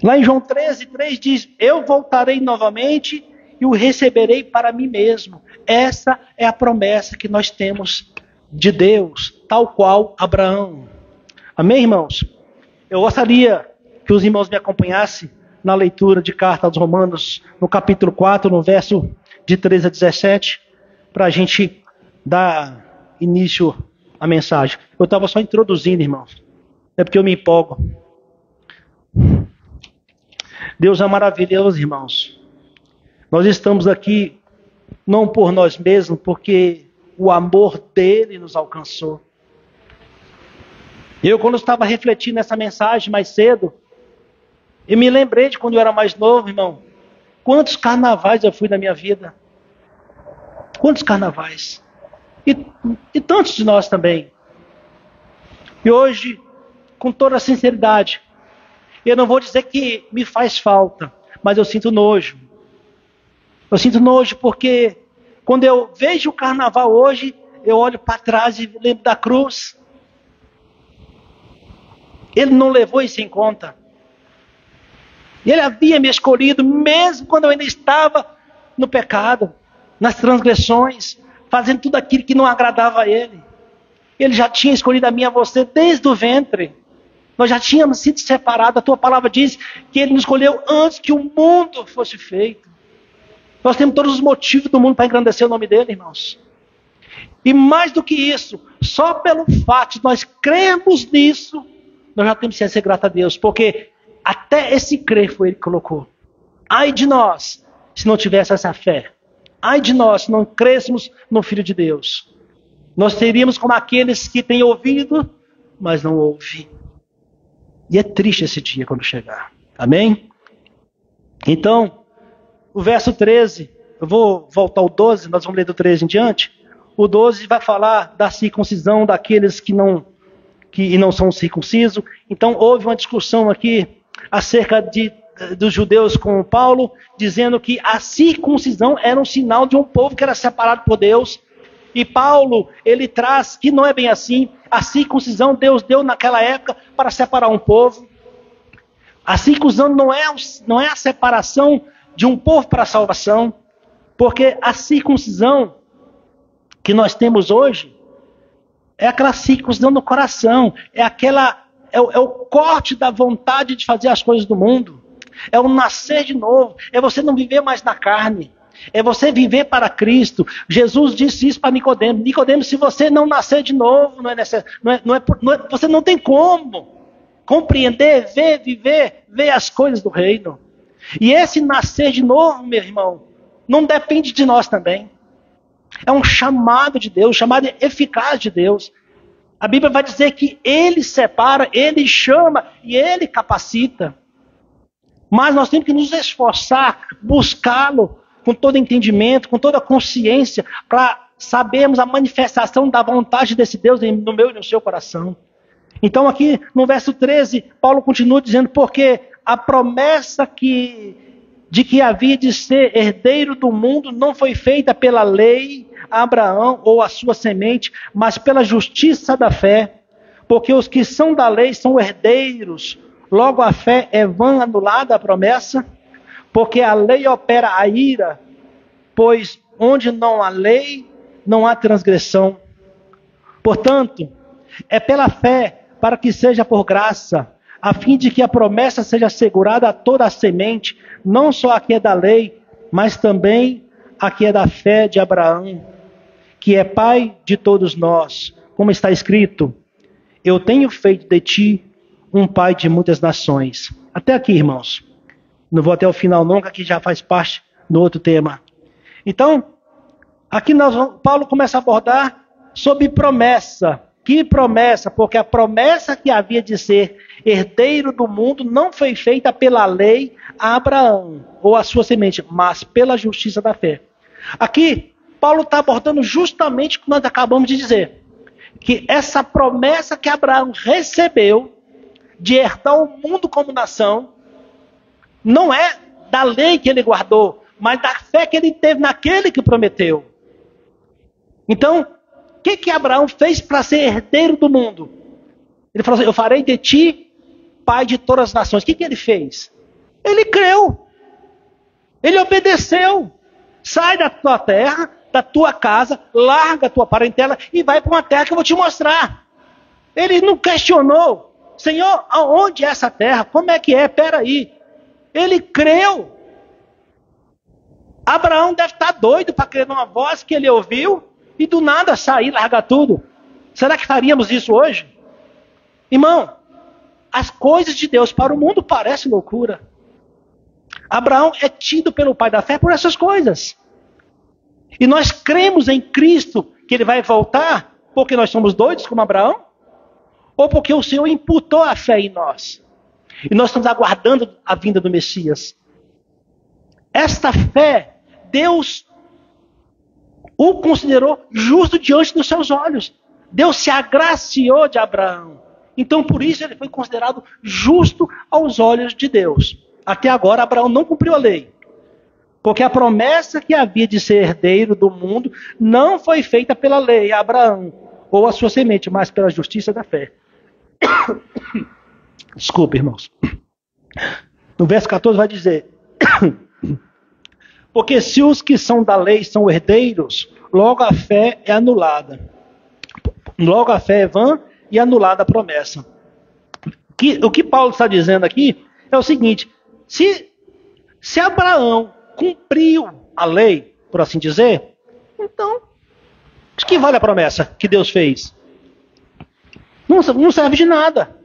Lá em João 13:3 diz: eu voltarei novamente e o receberei para mim mesmo. Essa é a promessa que nós temos de Deus, tal qual Abraão. Amém, irmãos? Eu gostaria que os irmãos me acompanhassem na leitura de carta aos Romanos, no capítulo 4, no verso de 13 a 17, para a gente dar início à mensagem. Eu estava só introduzindo, irmãos. É porque eu me empolgo. Deus é maravilhoso, irmãos. Nós estamos aqui não por nós mesmos, porque o amor dele nos alcançou. Eu, quando estava refletindo nessa mensagem mais cedo, eu me lembrei de quando eu era mais novo, irmão. Quantos carnavais eu fui na minha vida? Quantos carnavais? E tantos de nós também. E hoje, com toda a sinceridade, eu não vou dizer que me faz falta, mas eu sinto nojo. Eu sinto nojo porque quando eu vejo o carnaval hoje, eu olho para trás e lembro da cruz. Ele não levou isso em conta. Ele havia me escolhido, mesmo quando eu ainda estava no pecado, nas transgressões, fazendo tudo aquilo que não agradava a Ele. Ele já tinha escolhido a mim e a você desde o ventre. Nós já tínhamos sido separados. A tua palavra diz que Ele nos escolheu antes que o mundo fosse feito. Nós temos todos os motivos do mundo para engrandecer o nome dEle, irmãos. E mais do que isso, só pelo fato de nós crermos nisso, nós já temos que ser grato a Deus, porque até esse crer foi Ele que colocou. Ai de nós, se não tivesse essa fé. Ai de nós, se não crêssemos no Filho de Deus. Nós seríamos como aqueles que têm ouvido, mas não ouvem. E é triste esse dia quando chegar. Amém? Então, o verso 13, eu vou voltar ao 12, nós vamos ler do 13 em diante. O 12 vai falar da circuncisão daqueles que não são circuncisos. Então, houve uma discussão aqui acerca dos judeus com Paulo, dizendo que a circuncisão era um sinal de um povo que era separado por Deus. E Paulo, ele traz que não é bem assim. A circuncisão Deus deu naquela época para separar um povo. A circuncisão não é a separação de um povo para a salvação, porque a circuncisão que nós temos hoje é aquela circuncisão no coração, é o corte da vontade de fazer as coisas do mundo, é o nascer de novo, é você não viver mais na carne, é você viver para Cristo. Jesus disse isso para Nicodemo: Nicodemo, se você não nascer de novo, você não tem como compreender, ver as coisas do reino. E esse nascer de novo, meu irmão, não depende de nós também. É um chamado de Deus, um chamado eficaz de Deus. A Bíblia vai dizer que Ele separa, Ele chama e Ele capacita. Mas nós temos que nos esforçar, buscá-lo com todo entendimento, com toda consciência, para sabermos a manifestação da vontade desse Deus no meu e no seu coração. Então aqui no verso 13, Paulo continua dizendo: porque a promessa de que havia de ser herdeiro do mundo não foi feita pela lei a Abraão ou a sua semente, mas pela justiça da fé. Porque os que são da lei são herdeiros. Logo a fé é vã, anulada a promessa. Porque a lei opera a ira, pois onde não há lei, não há transgressão. Portanto, é pela fé, para que seja por graça, a fim de que a promessa seja assegurada a toda a semente, não só a que é da lei, mas também a que é da fé de Abraão, que é pai de todos nós. Como está escrito: eu tenho feito de ti um pai de muitas nações. Até aqui, irmãos. Não vou até o final nunca, que já faz parte do outro tema. Então, aqui Paulo começa a abordar sobre promessa. Que promessa? Porque a promessa que havia de ser herdeiro do mundo não foi feita pela lei a Abraão ou a sua semente, mas pela justiça da fé. Aqui, Paulo está abordando justamente o que nós acabamos de dizer. Que essa promessa que Abraão recebeu de herdar o mundo como nação, não é da lei que ele guardou, mas da fé que ele teve naquele que prometeu. Então, o que Abraão fez para ser herdeiro do mundo? Ele falou assim: eu farei de ti pai de todas as nações. O que ele fez? Ele creu. Ele obedeceu. Sai da tua terra, da tua casa, larga a tua parentela e vai para uma terra que eu vou te mostrar. Ele não questionou. Senhor, aonde é essa terra? Como é que é? Peraí. Ele creu. Abraão deve estar doido para crer numa voz que ele ouviu e do nada sair, largar tudo. Será que faríamos isso hoje? Irmão, as coisas de Deus para o mundo parecem loucura. Abraão é tido pelo pai da fé por essas coisas. E nós cremos em Cristo que ele vai voltar porque nós somos doidos como Abraão? Ou porque o Senhor imputou a fé em nós? E nós estamos aguardando a vinda do Messias. Esta fé, Deus o considerou justo diante dos seus olhos. Deus se agraciou de Abraão. Então por isso ele foi considerado justo aos olhos de Deus. Até agora Abraão não cumpriu a lei. Porque a promessa que havia de ser herdeiro do mundo não foi feita pela lei a Abraão ou a sua semente, mas pela justiça da fé. Desculpe, irmãos. No verso 14 vai dizer: porque se os que são da lei são herdeiros, logo a fé é anulada. Logo a fé é vã e anulada a promessa. O que Paulo está dizendo aqui é o seguinte: se Abraão cumpriu a lei, por assim dizer, então, de que vale a promessa que Deus fez? Não serve de nada.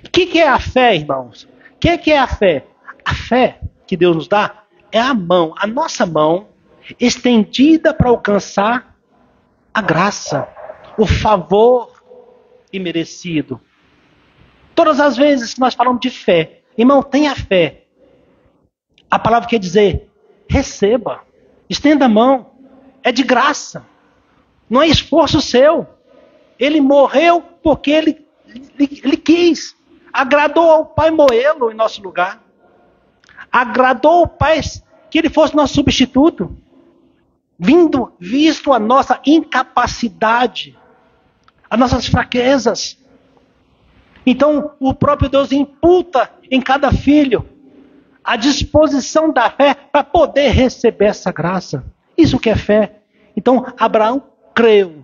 O que é a fé, irmãos? O que é a fé? A fé que Deus nos dá é a mão, a nossa mão, estendida para alcançar a graça, o favor imerecido. Todas as vezes que nós falamos de fé, irmão, tenha fé. A palavra quer dizer, receba, estenda a mão, é de graça, não é esforço seu. Ele morreu porque ele quis, agradou ao Pai moê-lo em nosso lugar, agradou ao Pai que ele fosse nosso substituto, visto a nossa incapacidade, as nossas fraquezas. Então o próprio Deus imputa em cada filho a disposição da fé para poder receber essa graça. Isso que é fé. Então Abraão creu.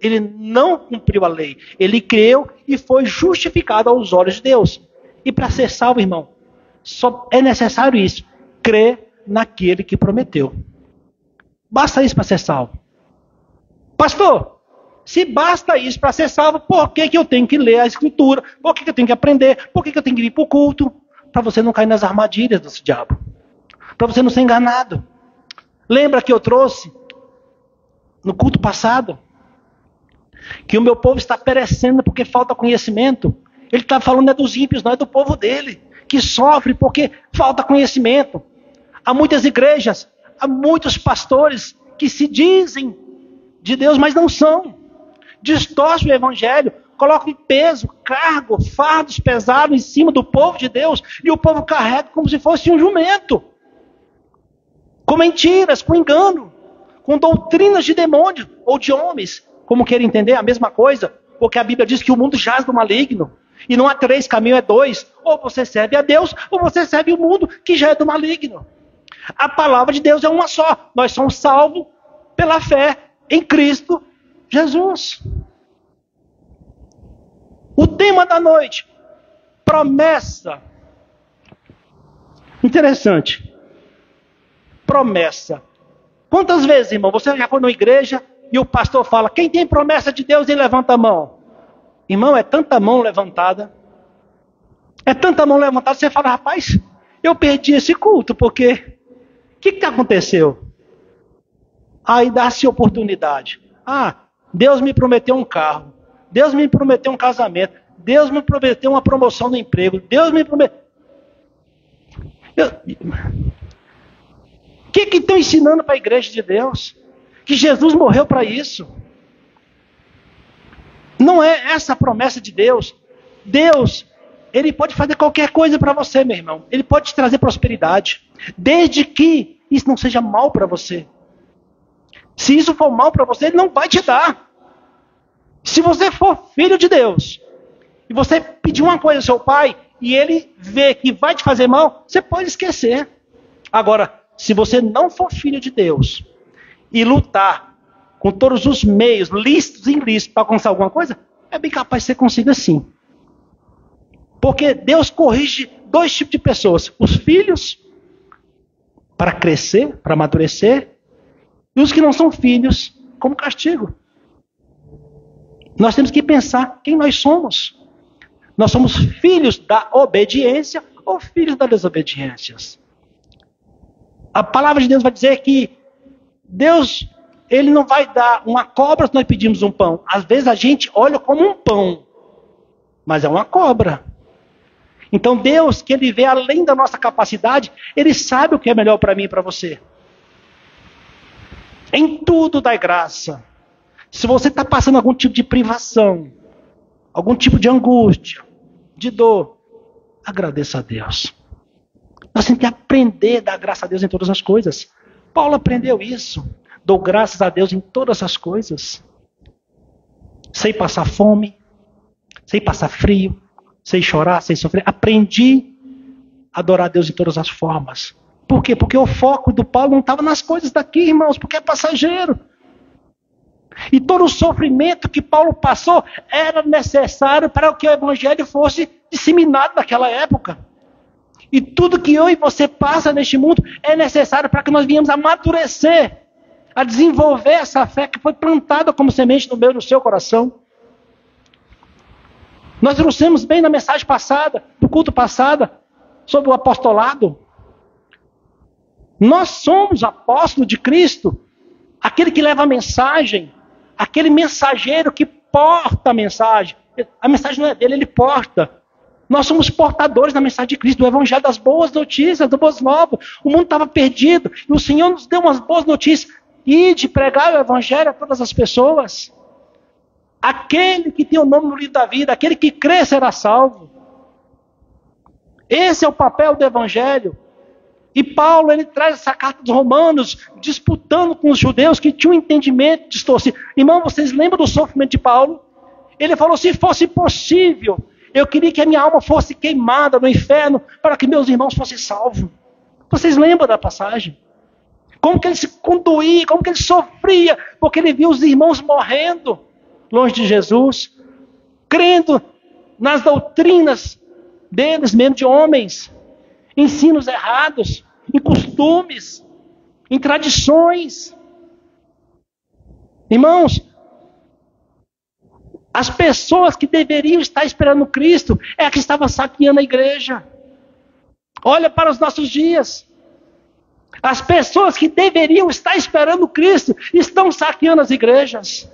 Ele não cumpriu a lei. Ele creu e foi justificado aos olhos de Deus. E para ser salvo, irmão, só é necessário isso. Crer naquele que prometeu. Basta isso para ser salvo. Pastor, se basta isso para ser salvo, por que eu tenho que ler a Escritura? Por que eu tenho que aprender? Por que eu tenho que vir para o culto? Para você não cair nas armadilhas desse diabo. Para você não ser enganado. Lembra que eu trouxe no culto passado que o meu povo está perecendo porque falta conhecimento? Ele está falando dos ímpios, não é do povo dele, que sofre porque falta conhecimento. Há muitas igrejas, há muitos pastores que se dizem de Deus, mas não são. Distorcem o evangelho, colocam peso, cargo, fardos pesados em cima do povo de Deus, e o povo carrega como se fosse um jumento. Com mentiras, com engano, com doutrinas de demônios ou de homens, como queira entender, a mesma coisa, porque a Bíblia diz que o mundo jaz do maligno, e não há 3 caminhos, é 2, ou você serve a Deus, ou você serve o mundo, que já é do maligno. A palavra de Deus é uma só, nós somos salvos pela fé em Cristo Jesus. O tema da noite, promessa. Interessante. Promessa. Quantas vezes, irmão, você já foi numa igreja e o pastor fala, quem tem promessa de Deus, ele levanta a mão. Irmão, é tanta mão levantada. É tanta mão levantada, você fala, rapaz, eu perdi esse culto, porque o que aconteceu? Aí dá-se oportunidade. Deus me prometeu um carro. Deus me prometeu um casamento. Deus me prometeu uma promoção no emprego. Deus me prometeu... O que estão ensinando para a igreja de Deus? Que Jesus morreu para isso. Não é essa a promessa de Deus. Deus, Ele pode fazer qualquer coisa para você, meu irmão. Ele pode te trazer prosperidade. Desde que isso não seja mal para você. Se isso for mal para você, Ele não vai te dar. Se você for filho de Deus, e você pedir uma coisa ao seu pai, e ele vê que vai te fazer mal, você pode esquecer. Agora, se você não for filho de Deus e lutar com todos os meios, lícitos e ilícitos, para alcançar alguma coisa, é bem capaz que você consiga sim. Porque Deus corrige dois tipos de pessoas: os filhos, para crescer, para amadurecer, e os que não são filhos, como castigo. Nós temos que pensar quem nós somos. Nós somos filhos da obediência ou filhos da desobediência. A palavra de Deus vai dizer que Deus, Ele não vai dar uma cobra se nós pedimos um pão. Às vezes a gente olha como um pão, mas é uma cobra. Então Deus, que Ele vê além da nossa capacidade, Ele sabe o que é melhor para mim e para você. Em tudo dai graça. Se você está passando algum tipo de privação, algum tipo de angústia, de dor, agradeça a Deus. Nós temos que aprender a dar graça a Deus em todas as coisas. Paulo aprendeu isso. Dou graças a Deus em todas as coisas. Sei passar fome, sei passar frio, sei chorar, sei sofrer. Aprendi a adorar a Deus de todas as formas. Por quê? Porque o foco do Paulo não estava nas coisas daqui, irmãos, porque é passageiro. E todo o sofrimento que Paulo passou era necessário para que o evangelho fosse disseminado naquela época. E tudo que eu e você passa neste mundo é necessário para que nós venhamos a amadurecer, a desenvolver essa fé que foi plantada como semente no meu e no seu coração. Nós trouxemos bem na mensagem passada, do culto passado, sobre o apostolado. Nós somos apóstolos de Cristo, aquele que leva a mensagem, aquele mensageiro que porta a mensagem. A mensagem não é dele, ele porta. Nós somos portadores da mensagem de Cristo, do evangelho, das boas notícias, das boas novas. O mundo estava perdido e o Senhor nos deu umas boas notícias. E de pregar o evangelho a todas as pessoas. Aquele que tem o nome no livro da vida, aquele que crê será salvo. Esse é o papel do evangelho. E Paulo, ele traz essa carta dos Romanos, disputando com os judeus que tinham um entendimento distorcido. Irmão, vocês lembram do sofrimento de Paulo? Ele falou, se fosse possível, eu queria que a minha alma fosse queimada no inferno, para que meus irmãos fossem salvos. Vocês lembram da passagem? Como que ele se conduía, como que ele sofria, porque ele via os irmãos morrendo longe de Jesus, crendo nas doutrinas deles mesmo, de homens, ensinos errados, em costumes, em tradições. Irmãos, as pessoas que deveriam estar esperando Cristo é a que estava saqueando a igreja. Olha para os nossos dias. As pessoas que deveriam estar esperando Cristo estão saqueando as igrejas.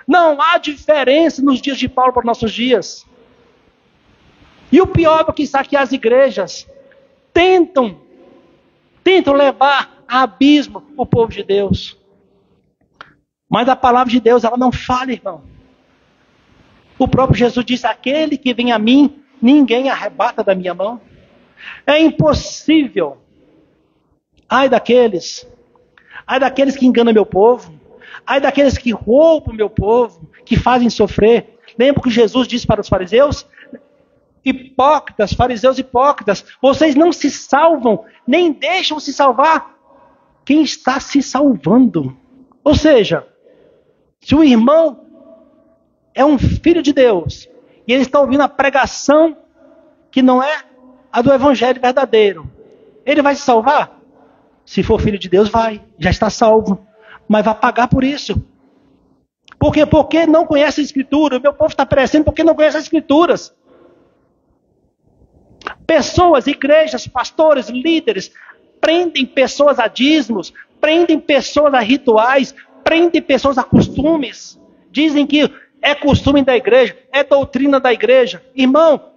Não há diferença nos dias de Paulo para os nossos dias. E o pior do que saquear as igrejas, tentam levar a abismo o povo de Deus. Mas a palavra de Deus, ela não falha, irmão. O próprio Jesus disse, aquele que vem a mim, ninguém arrebata da minha mão. É impossível. Ai daqueles que enganam meu povo, ai daqueles que roubam meu povo, que fazem sofrer. Lembra que Jesus disse para os fariseus? Hipócritas, fariseus hipócritas, vocês não se salvam, nem deixam se salvar quem está se salvando. Ou seja, se o irmão é um filho de Deus, e ele está ouvindo a pregação que não é a do evangelho verdadeiro, ele vai se salvar? Se for filho de Deus, vai, já está salvo, mas vai pagar por isso. Por quê? Porque não conhece a Escritura. O meu povo está perecendo porque não conhece as Escrituras. Pessoas, igrejas, pastores, líderes, prendem pessoas a dízimos, prendem pessoas a rituais, prendem pessoas a costumes. Dizem que é costume da igreja, é doutrina da igreja. Irmão,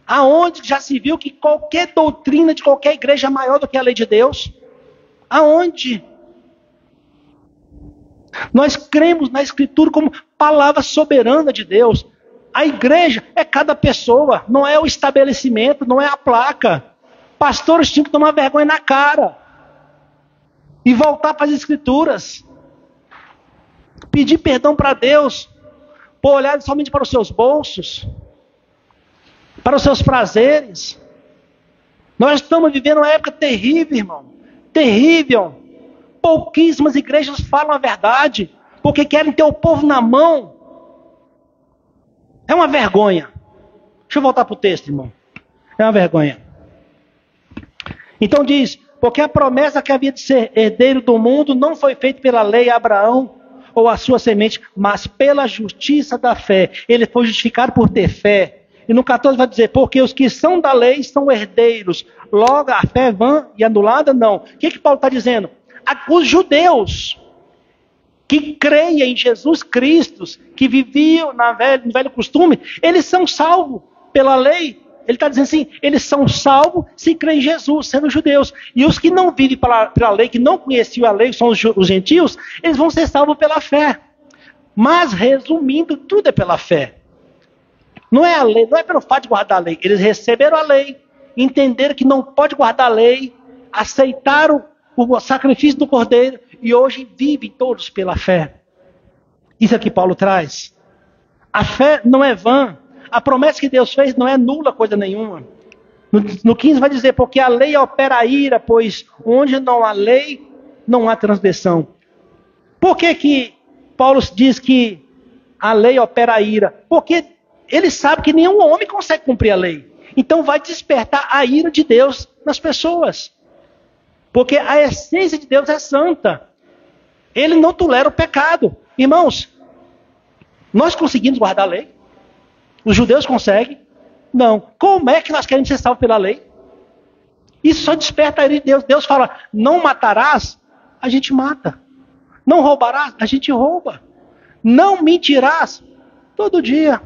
aonde já se viu que qualquer doutrina de qualquer igreja é maior do que a lei de Deus? Aonde? Nós cremos na Escritura como palavra soberana de Deus. A igreja é cada pessoa, não é o estabelecimento, não é a placa. Pastores tinham que tomar vergonha na cara e voltar para as Escrituras. Pedir perdão para Deus por olhar somente para os seus bolsos. para os seus prazeres. Nós estamos vivendo uma época terrível, irmão. Terrível. Pouquíssimas igrejas falam a verdade, porque querem ter o povo na mão. É uma vergonha. Deixa eu voltar para o texto, irmão. É uma vergonha. Então diz, porque a promessa que havia de ser herdeiro do mundo não foi feita pela lei a Abraão ou a sua semente, mas pela justiça da fé. Ele foi justificado por ter fé. E no 14 vai dizer, porque os que são da lei são herdeiros. Logo, a fé é vã e anulada? Não. O que Paulo está dizendo? Os judeus que creem em Jesus Cristo, que viviam no velho costume, eles são salvos pela lei. Ele está dizendo assim, eles são salvos se creem em Jesus, sendo judeus. E os que não vivem pela lei, que não conheciam a lei, que são os gentios, eles vão ser salvos pela fé. Mas, resumindo, tudo é pela fé. Não é a lei, não é pelo fato de guardar a lei. Eles receberam a lei, entenderam que não pode guardar a lei, aceitaram o sacrifício do Cordeiro e hoje vivem todos pela fé. Isso é que Paulo traz. A fé não é vã. A promessa que Deus fez não é nula coisa nenhuma. No 15 vai dizer, porque a lei opera a ira, pois onde não há lei, não há transgressão. Por que Paulo diz que a lei opera a ira? Porque ele sabe que nenhum homem consegue cumprir a lei. Então vai despertar a ira de Deus nas pessoas. Porque a essência de Deus é santa. Ele não tolera o pecado. Irmãos, nós conseguimos guardar a lei? Os judeus conseguem? Não. Como é que nós queremos ser salvos pela lei? Isso só desperta a ira de Deus. Deus fala, não matarás, a gente mata. Não roubarás, a gente rouba. Não mentirás, todo dia.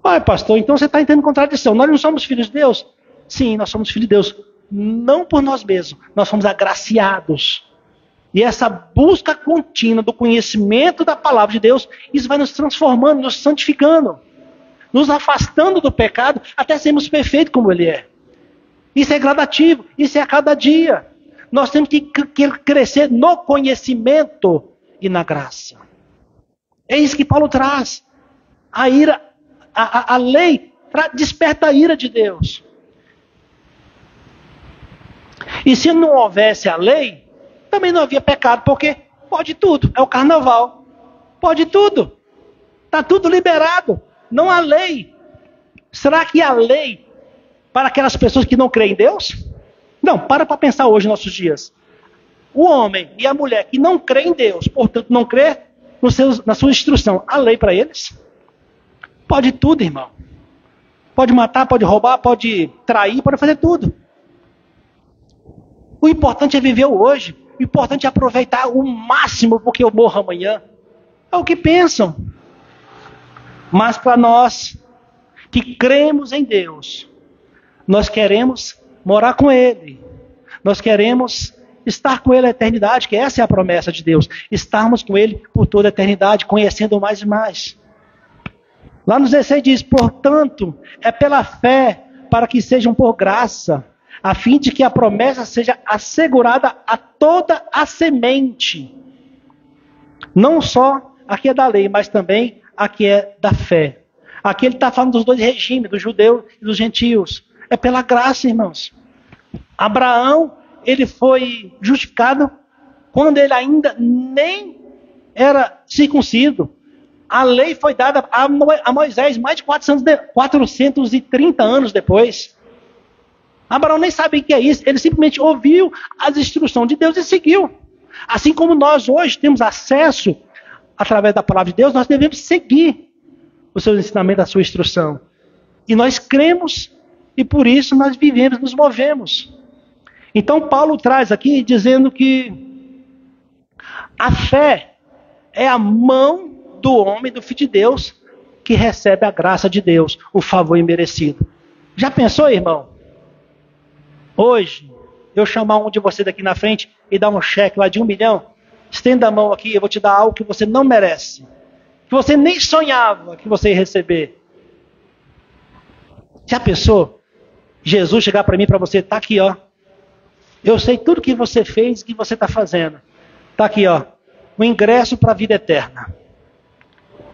Ai, pastor, então você está entendendo contradição. Nós não somos filhos de Deus? Sim, nós somos filhos de Deus. Não por nós mesmos, nós somos agraciados. E essa busca contínua do conhecimento da palavra de Deus, isso vai nos transformando, nos santificando, nos afastando do pecado, até sermos perfeitos como Ele é. Isso é gradativo, isso é a cada dia. Nós temos que crescer no conhecimento e na graça. É isso que Paulo traz. A ira, a lei desperta a ira de Deus. E se não houvesse a lei, também não havia pecado, porque pode tudo, é o carnaval. Pode tudo. Está tudo liberado. Não há lei. Será que há lei para aquelas pessoas que não creem em Deus? Não, para pensar hoje, nos nossos dias. O homem e a mulher que não creem em Deus, portanto não crê na sua instrução, há lei para eles? Pode tudo, irmão. Pode matar, pode roubar, pode trair, pode fazer tudo. O importante é viver o hoje. O importante é aproveitar o máximo, porque eu morro amanhã. É o que pensam. Mas para nós que cremos em Deus, nós queremos morar com Ele. Nós queremos estar com Ele a eternidade, que essa é a promessa de Deus. Estarmos com Ele por toda a eternidade, conhecendo mais e mais. Lá no 16 diz, portanto, é pela fé, para que sejam por graça, a fim de que a promessa seja assegurada a toda a semente. Não só a que é da lei, mas também a que é da fé. Aqui ele está falando dos dois regimes, dos judeus e dos gentios. É pela graça, irmãos. Abraão, ele foi justificado quando ele ainda nem era circuncido. A lei foi dada a Moisés mais de 430 anos depois. Abraão nem sabe o que é isso. Ele simplesmente ouviu as instruções de Deus e seguiu. Assim como nós hoje temos acesso através da palavra de Deus, nós devemos seguir o seu ensinamento, a sua instrução. E nós cremos e por isso nós vivemos, nos movemos. Então Paulo traz aqui dizendo que a fé é a mão do homem, do Filho de Deus, que recebe a graça de Deus, o favor imerecido. Já pensou, irmão? Hoje, eu chamar um de vocês daqui na frente e dar um cheque lá de 1 milhão, estenda a mão aqui, eu vou te dar algo que você não merece, que você nem sonhava que você ia receber. Já pensou? Jesus chegar para mim, para você, tá aqui, ó. Eu sei tudo que você fez e que você está fazendo. Tá aqui, ó. O ingresso para a vida eterna.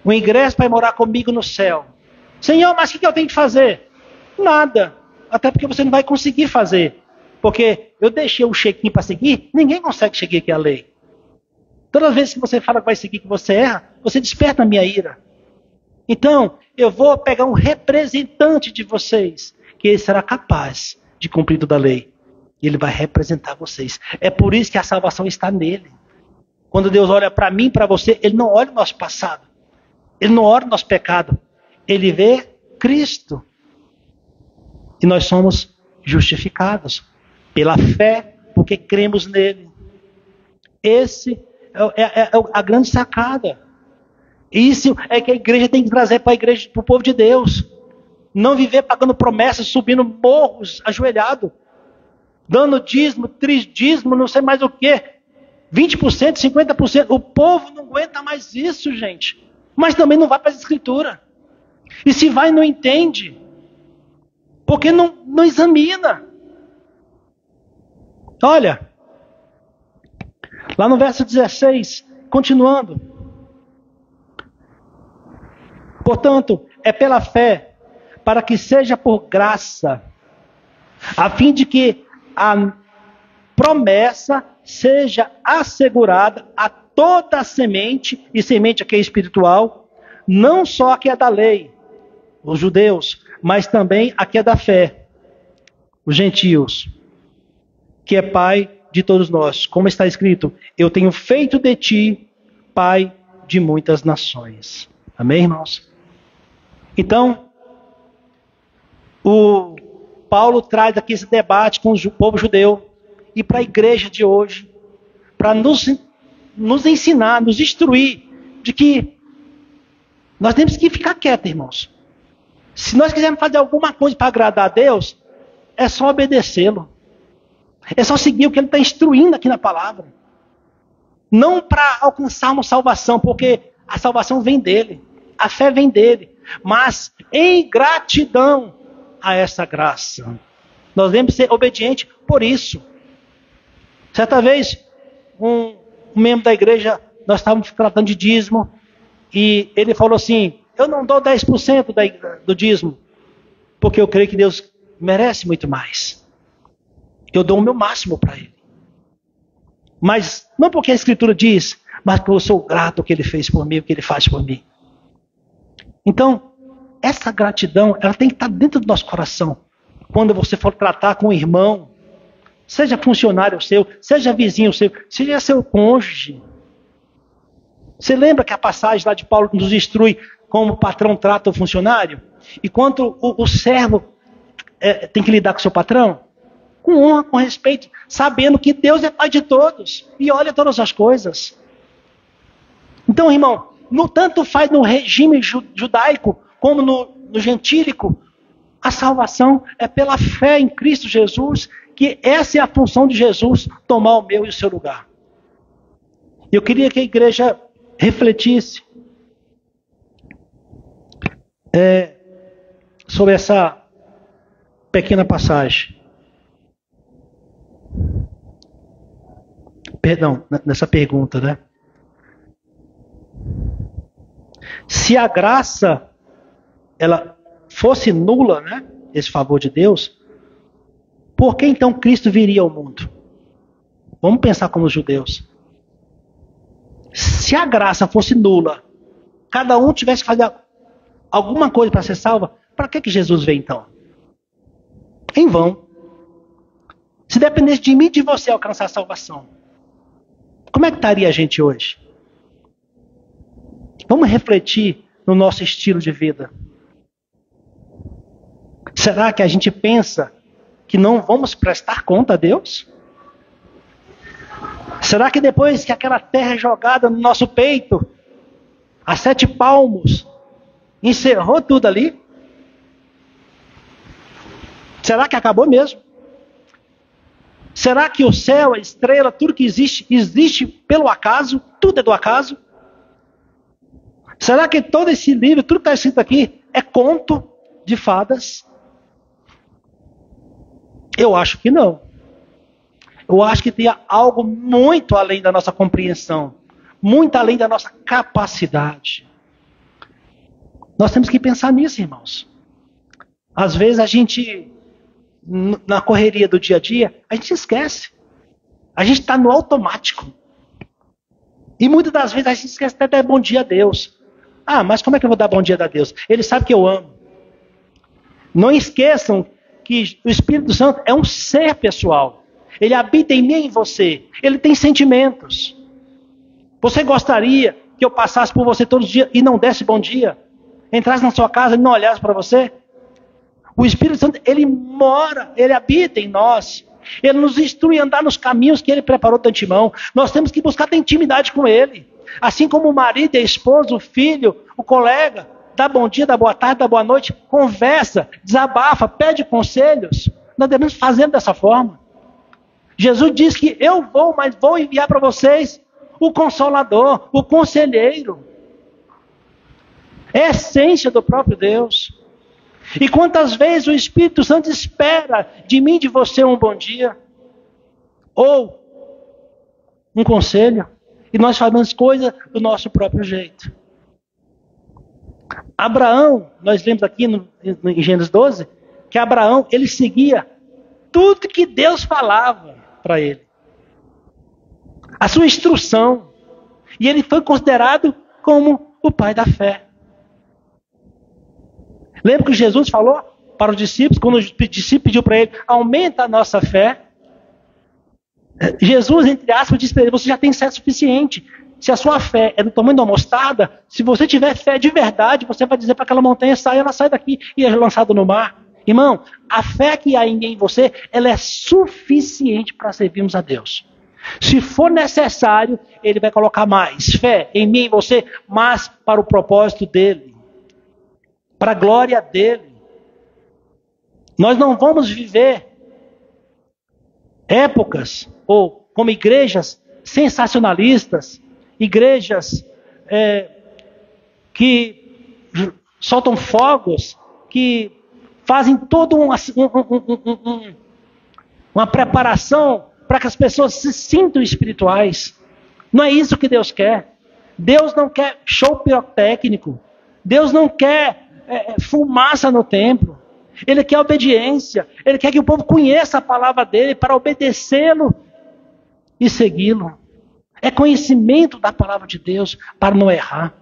O ingresso para morar comigo no céu. Senhor, mas o que eu tenho que fazer? Nada. Até porque você não vai conseguir fazer. Porque eu deixei o chequinho para seguir, ninguém consegue seguir aqui a lei. Todas as vezes que você fala que vai seguir, que você erra, você desperta a minha ira. Então, eu vou pegar um representante de vocês, que ele será capaz de cumprir toda a lei. E ele vai representar vocês. É por isso que a salvação está nele. Quando Deus olha para mim, para você, ele não olha o nosso passado. Ele não olha o nosso pecado. Ele vê Cristo. E nós somos justificados pela fé, porque cremos nele. Esse é a grande sacada. Isso é que a igreja tem que trazer para a igreja, para o povo de Deus. Não viver pagando promessas, subindo morros, ajoelhado, dando dízimo, trisdízimo, não sei mais o que. 20%, 50%. O povo não aguenta mais isso, gente. Mas também não vai para a escritura. E se vai, não entende. Porque não examina. Olha, lá no verso 16, continuando. Portanto, é pela fé, para que seja por graça, a fim de que a promessa seja assegurada a toda a semente, e semente aqui é espiritual, não só a que é da lei, os judeus, mas também a que é da fé, os gentios, que é pai de todos nós. Como está escrito, eu tenho feito de ti pai de muitas nações. Amém, irmãos? Então, o Paulo traz aqui esse debate com o povo judeu e para a igreja de hoje, para nos ensinar, nos instruir de que nós temos que ficar quietos, irmãos. Se nós quisermos fazer alguma coisa para agradar a Deus, é só obedecê-lo. É só seguir o que ele está instruindo aqui na palavra. Não para alcançarmos salvação, porque a salvação vem dele. A fé vem dele. Mas em gratidão a essa graça. Nós devemos ser obedientes por isso. Certa vez, um membro da igreja, nós estávamos tratando de dízimo, e ele falou assim, eu não dou 10% do dízimo, porque eu creio que Deus merece muito mais. Eu dou o meu máximo para ele. Mas não porque a Escritura diz, mas porque eu sou grato ao que ele fez por mim, o que ele faz por mim. Então, essa gratidão, ela tem que estar dentro do nosso coração. Quando você for tratar com um irmão, seja funcionário seu, seja vizinho seu, seja seu cônjuge. Você lembra que a passagem lá de Paulo nos instrui como o patrão trata o funcionário? E quanto o servo tem que lidar com o seu patrão? Com honra, com respeito, sabendo que Deus é pai de todos e olha todas as coisas. Então, irmão, tanto faz no regime judaico como no gentílico, a salvação é pela fé em Cristo Jesus, que essa é a função de Jesus, tomar o meu e o seu lugar. Eu queria que a igreja refletisse sobre essa pequena passagem. Perdão, nessa pergunta, né? Se a graça, ela fosse nula, né? Esse favor de Deus, por que então Cristo viria ao mundo? Vamos pensar como os judeus. Se a graça fosse nula, cada um tivesse que fazer alguma coisa para ser salva, para que Jesus veio então? Em vão. Se dependesse de mim e de você alcançar a salvação, como é que estaria a gente hoje? Vamos refletir no nosso estilo de vida. Será que a gente pensa que não vamos prestar conta a Deus? Será que depois que aquela terra é jogada no nosso peito, a 7 palmos, encerrou tudo ali? Será que acabou mesmo? Será que o céu, a estrela, tudo que existe pelo acaso? Tudo é do acaso? Será que todo esse livro, tudo que está escrito aqui, é conto de fadas? Eu acho que não. Eu acho que tem algo muito além da nossa compreensão, muito além da nossa capacidade. Nós temos que pensar nisso, irmãos. Às vezes a gente, na correria do dia a dia, a gente esquece. A gente está no automático. E muitas das vezes a gente esquece até de dar bom dia a Deus. Ah, mas como é que eu vou dar bom dia a Deus? Ele sabe que eu amo. Não esqueçam que o Espírito Santo é um ser pessoal. Ele habita em mim e em você. Ele tem sentimentos. Você gostaria que eu passasse por você todos os dias e não desse bom dia? Entrasse na sua casa e não olhasse para você? O Espírito Santo, ele mora, ele habita em nós. Ele nos instrui a andar nos caminhos que ele preparou de antemão. Nós temos que buscar ter intimidade com ele. Assim como o marido, a esposa, o filho, o colega, dá bom dia, dá boa tarde, dá boa noite, conversa, desabafa, pede conselhos. Nós devemos fazer dessa forma. Jesus diz que eu vou, mas vou enviar para vocês o Consolador, o Conselheiro. É a essência do próprio Deus. E quantas vezes o Espírito Santo espera de mim e de você um bom dia? Ou um conselho? E nós fazemos coisas do nosso próprio jeito. Abraão, nós lemos aqui em Gênesis 12, que Abraão, ele seguia tudo que Deus falava para ele. A sua instrução. E ele foi considerado como o pai da fé. Lembra que Jesus falou para os discípulos, quando o discípulo pediu para ele, aumenta a nossa fé. Jesus, entre aspas, disse para ele, você já tem fé suficiente. Se a sua fé é do tamanho de uma mostarda, se você tiver fé de verdade, você vai dizer para aquela montanha, ela sai daqui e é lançada no mar. Irmão, a fé que há em você, ela é suficiente para servirmos a Deus. Se for necessário, ele vai colocar mais fé em mim e em você, mas para o propósito dele. Para a glória dele. Nós não vamos viver épocas, ou como igrejas sensacionalistas, igrejas que soltam fogos, que fazem toda uma preparação para que as pessoas se sintam espirituais. Não é isso que Deus quer. Deus não quer show pirotécnico. Deus não quer fumaça no templo. Ele quer obediência. Ele quer que o povo conheça a palavra dele para obedecê-lo e segui-lo. É conhecimento da palavra de Deus para não errar.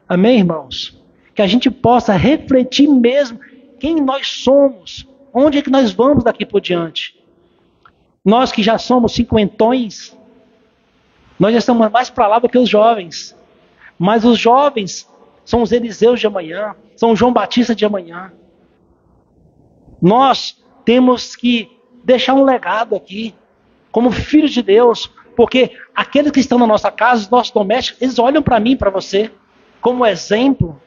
Amém, irmãos? Que a gente possa refletir mesmo quem nós somos. Onde é que nós vamos daqui por diante? Nós que já somos cinquentões, nós já estamos mais para lá do que os jovens. Mas os jovens são os Eliseus de amanhã, são o João Batista de amanhã. Nós temos que deixar um legado aqui, como filhos de Deus, porque aqueles que estão na nossa casa, os nossos domésticos, eles olham para mim, para você, como exemplo.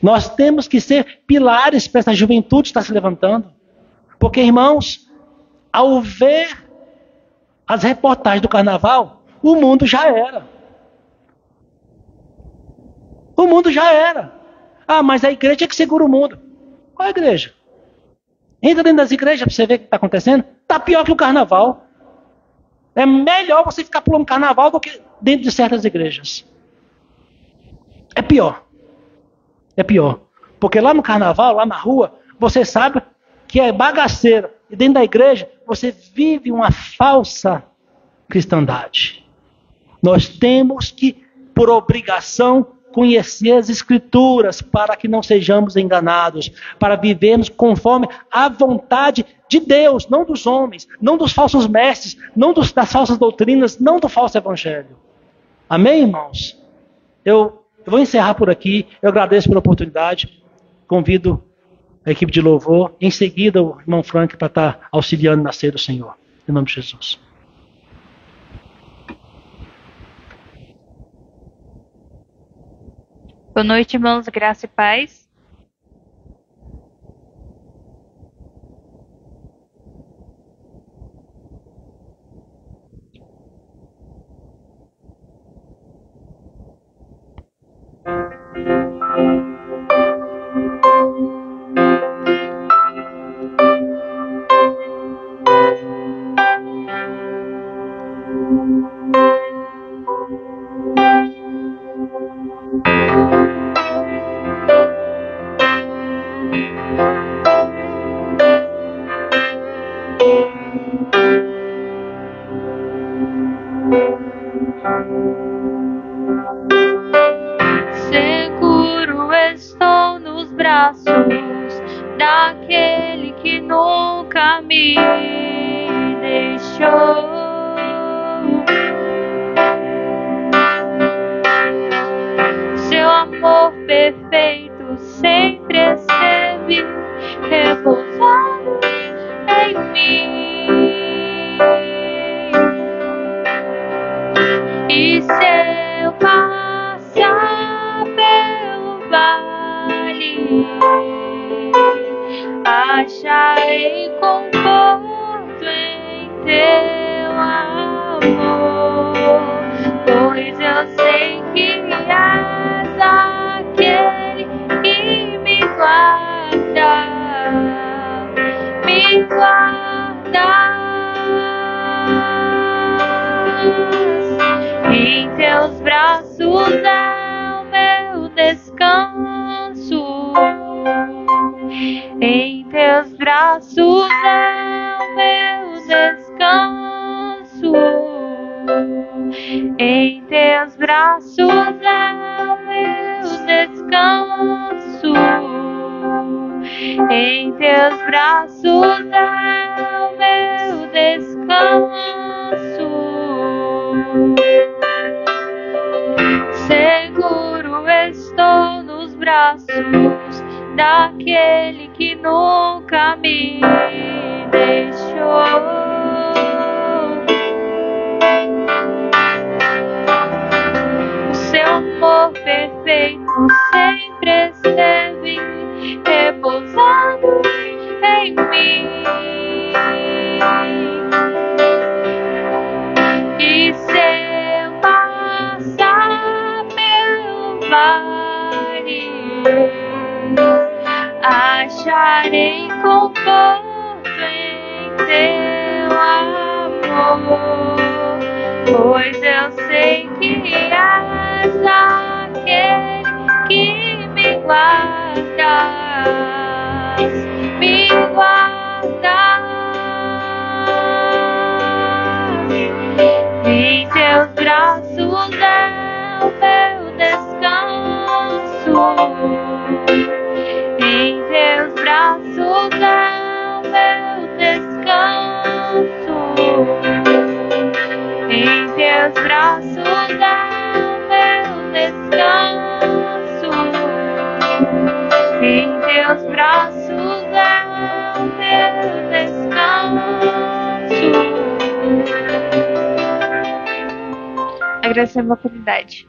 Nós temos que ser pilares para essa juventude estar se levantando. Porque, irmãos, ao ver as reportagens do carnaval, o mundo já era. O mundo já era. Ah, mas a igreja é que segura o mundo. Qual é a igreja? Entra dentro das igrejas para você ver o que está acontecendo. Está pior que o carnaval. É melhor você ficar pulando carnaval do que dentro de certas igrejas. É pior. É pior. Porque lá no carnaval, lá na rua, você sabe que é bagaceira. E dentro da igreja, você vive uma falsa cristandade. Nós temos que, por obrigação, conhecer as Escrituras para que não sejamos enganados, para vivermos conforme a vontade de Deus, não dos homens, não dos falsos mestres, não das falsas doutrinas, não do falso evangelho. Amém, irmãos? Eu vou encerrar por aqui, eu agradeço pela oportunidade, convido a equipe de louvor, em seguida o irmão Frank para estar auxiliando na ceia do Senhor. Em nome de Jesus. Boa noite, irmãos, graça e paz. Seguro estou nos braços daquele que nunca me deixou. Seu amor perfeito sempre esteve repousado em mim. E se eu passar pelo vale, acharei conforto em teu amor, pois eu sei que és aquele que me guarda, me guarda. Em teus braços é o meu descanso. Em teus braços é o meu descanso. Em teus braços é o meu descanso. Em teus braços é o meu descanso. Seguro estou nos braços daquele que nunca me deixou. O seu amor perfeito sempre esteve repousado em mim. E se eu passar pelo vale, acharei conforto em teu amor, pois eu sei que és aquele que me guardas, me guardas. Em teus braços é o meu descanso. Em teus braços é o meu descanso. Em teus braços é o meu descanso. Em teus braços é o meu descanso. Agradecer a oportunidade.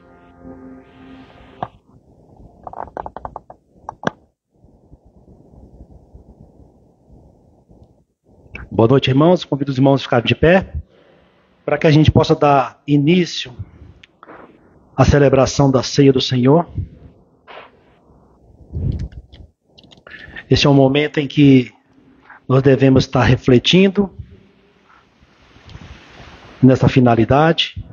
Boa noite, irmãos. Convido os irmãos a ficarem de pé para que a gente possa dar início à celebração da ceia do Senhor. Esse é um momento em que nós devemos estar refletindo nessa finalidade.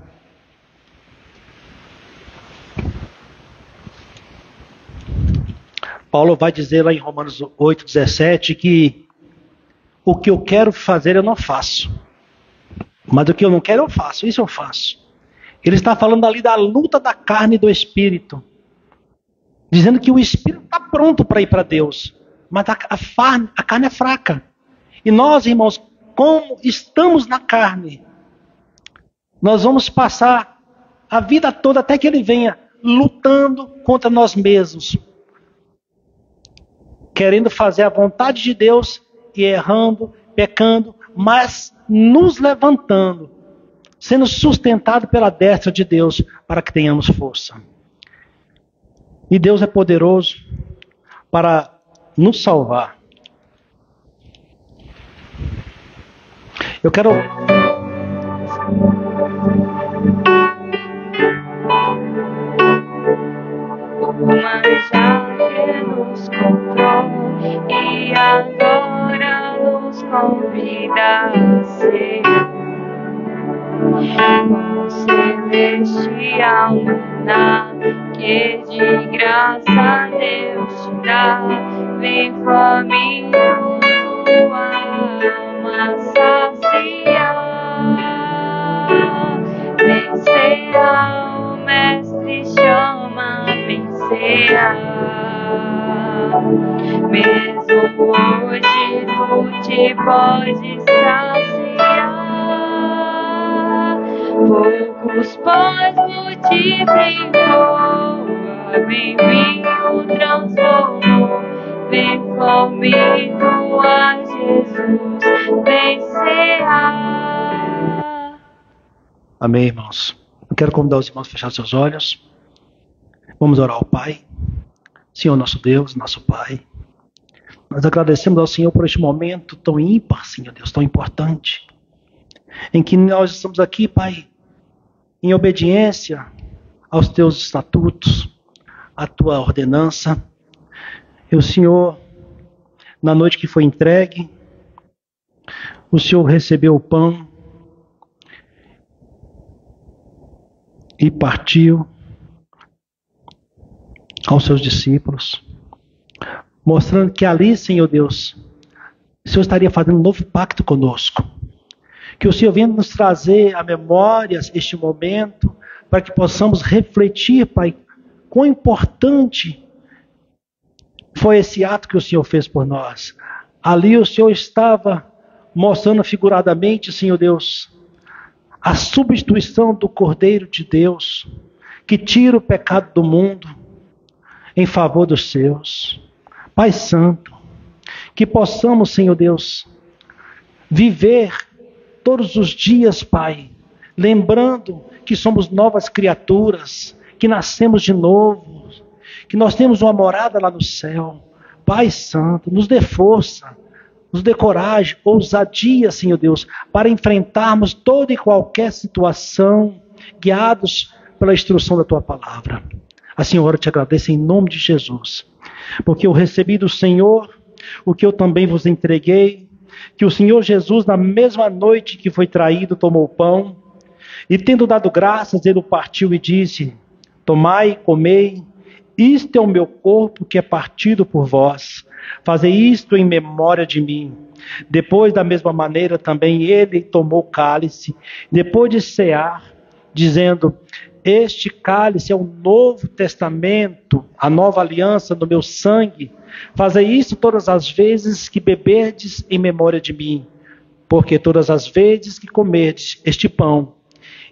Paulo vai dizer lá em Romanos 8,17 que o que eu quero fazer eu não faço, mas o que eu não quero eu faço, isso eu faço. Ele está falando ali da luta da carne e do espírito, dizendo que o espírito está pronto para ir para Deus, mas a carne é fraca. E nós, irmãos, como estamos na carne, nós vamos passar a vida toda até que ele venha lutando contra nós mesmos, querendo fazer a vontade de Deus e errando, pecando, mas nos levantando, sendo sustentado pela destra de Deus para que tenhamos força. E Deus é poderoso para nos salvar. Eu quero... Mas já que nos comprou e agora nos convida a ser com celestial maná que de graça Deus te dá. vem fome tua alma saciar. Vencerá, o Mestre chama, vencerá. Mesmo hoje tu te podes saciar. Poucos pães multiplicou, vem vinho transformou. Vem fome tua, Jesus, vencerá. Amém, irmãos. Eu quero convidar os irmãos a fechar seus olhos. Vamos orar ao Pai. Senhor nosso Deus, nosso Pai, nós agradecemos ao Senhor por este momento tão ímpar, Senhor Deus, tão importante, em que nós estamos aqui, Pai, em obediência aos teus estatutos, à tua ordenança. E o Senhor, na noite que foi entregue, o Senhor recebeu o pão e partiu aos seus discípulos, mostrando que ali, Senhor Deus, o Senhor estaria fazendo um novo pacto conosco. Que o Senhor venha nos trazer à memória este momento, para que possamos refletir, Pai, quão importante foi esse ato que o Senhor fez por nós. Ali o Senhor estava mostrando figuradamente, Senhor Deus, a substituição do Cordeiro de Deus, que tira o pecado do mundo em favor dos seus. Pai Santo, que possamos, Senhor Deus, viver todos os dias, Pai, lembrando que somos novas criaturas, que nascemos de novo, que nós temos uma morada lá no céu. Pai Santo, nos dê força, nos dê coragem, ousadia, Senhor Deus, para enfrentarmos toda e qualquer situação, guiados pela instrução da Tua palavra. A Senhora te agradeço em nome de Jesus, porque eu recebi do Senhor o que eu também vos entreguei, que o Senhor Jesus, na mesma noite que foi traído, tomou o pão, e tendo dado graças, ele o partiu e disse: tomai, comei, isto é o meu corpo que é partido por vós, fazei isto em memória de mim. Depois, da mesma maneira, também ele tomou o cálice, depois de cear, dizendo: este cálice é o novo testamento, a nova aliança no meu sangue. Fazei isso todas as vezes que beberdes em memória de mim. Porque todas as vezes que comerdes este pão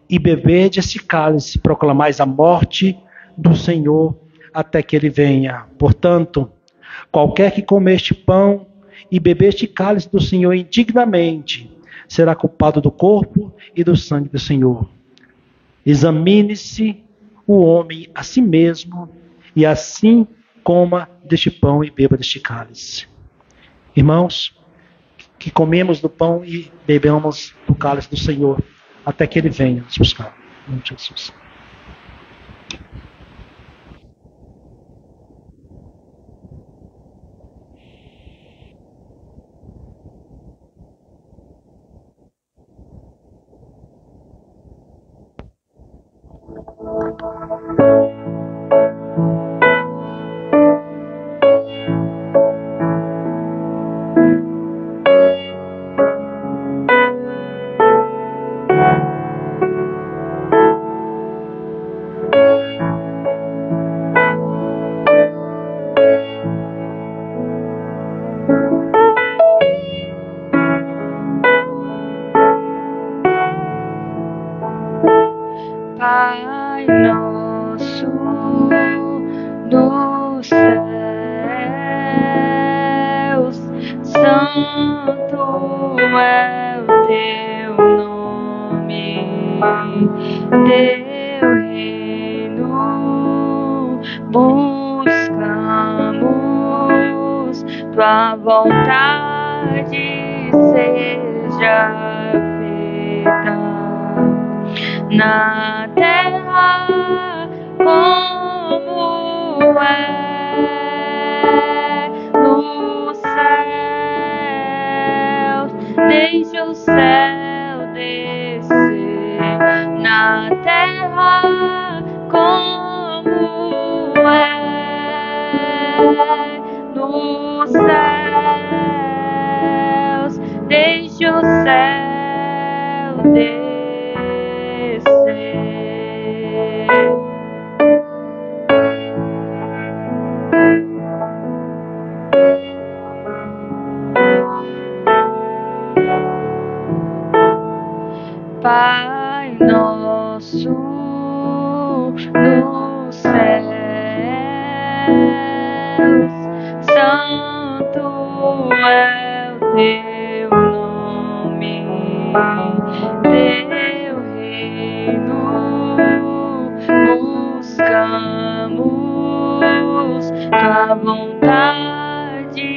e beberdes este cálice, proclamais a morte do Senhor até que ele venha. Portanto, qualquer que comer este pão e beber este cálice do Senhor indignamente, será culpado do corpo e do sangue do Senhor. Examine-se o homem a si mesmo, e assim coma deste pão e beba deste cálice. Irmãos, que comemos do pão e bebamos do cálice do Senhor, até que ele venha nos buscar. Em nome de Jesus. Pai nosso dos céus, santo é o teu nome, teu reino buscamos, tua vontade seja feita na terra como é no céu. Deixa o céu descer na terra como é no deixe o céu descer. Pai nosso nos céus, santo é o teu nome, teu reino buscamos, tua vontade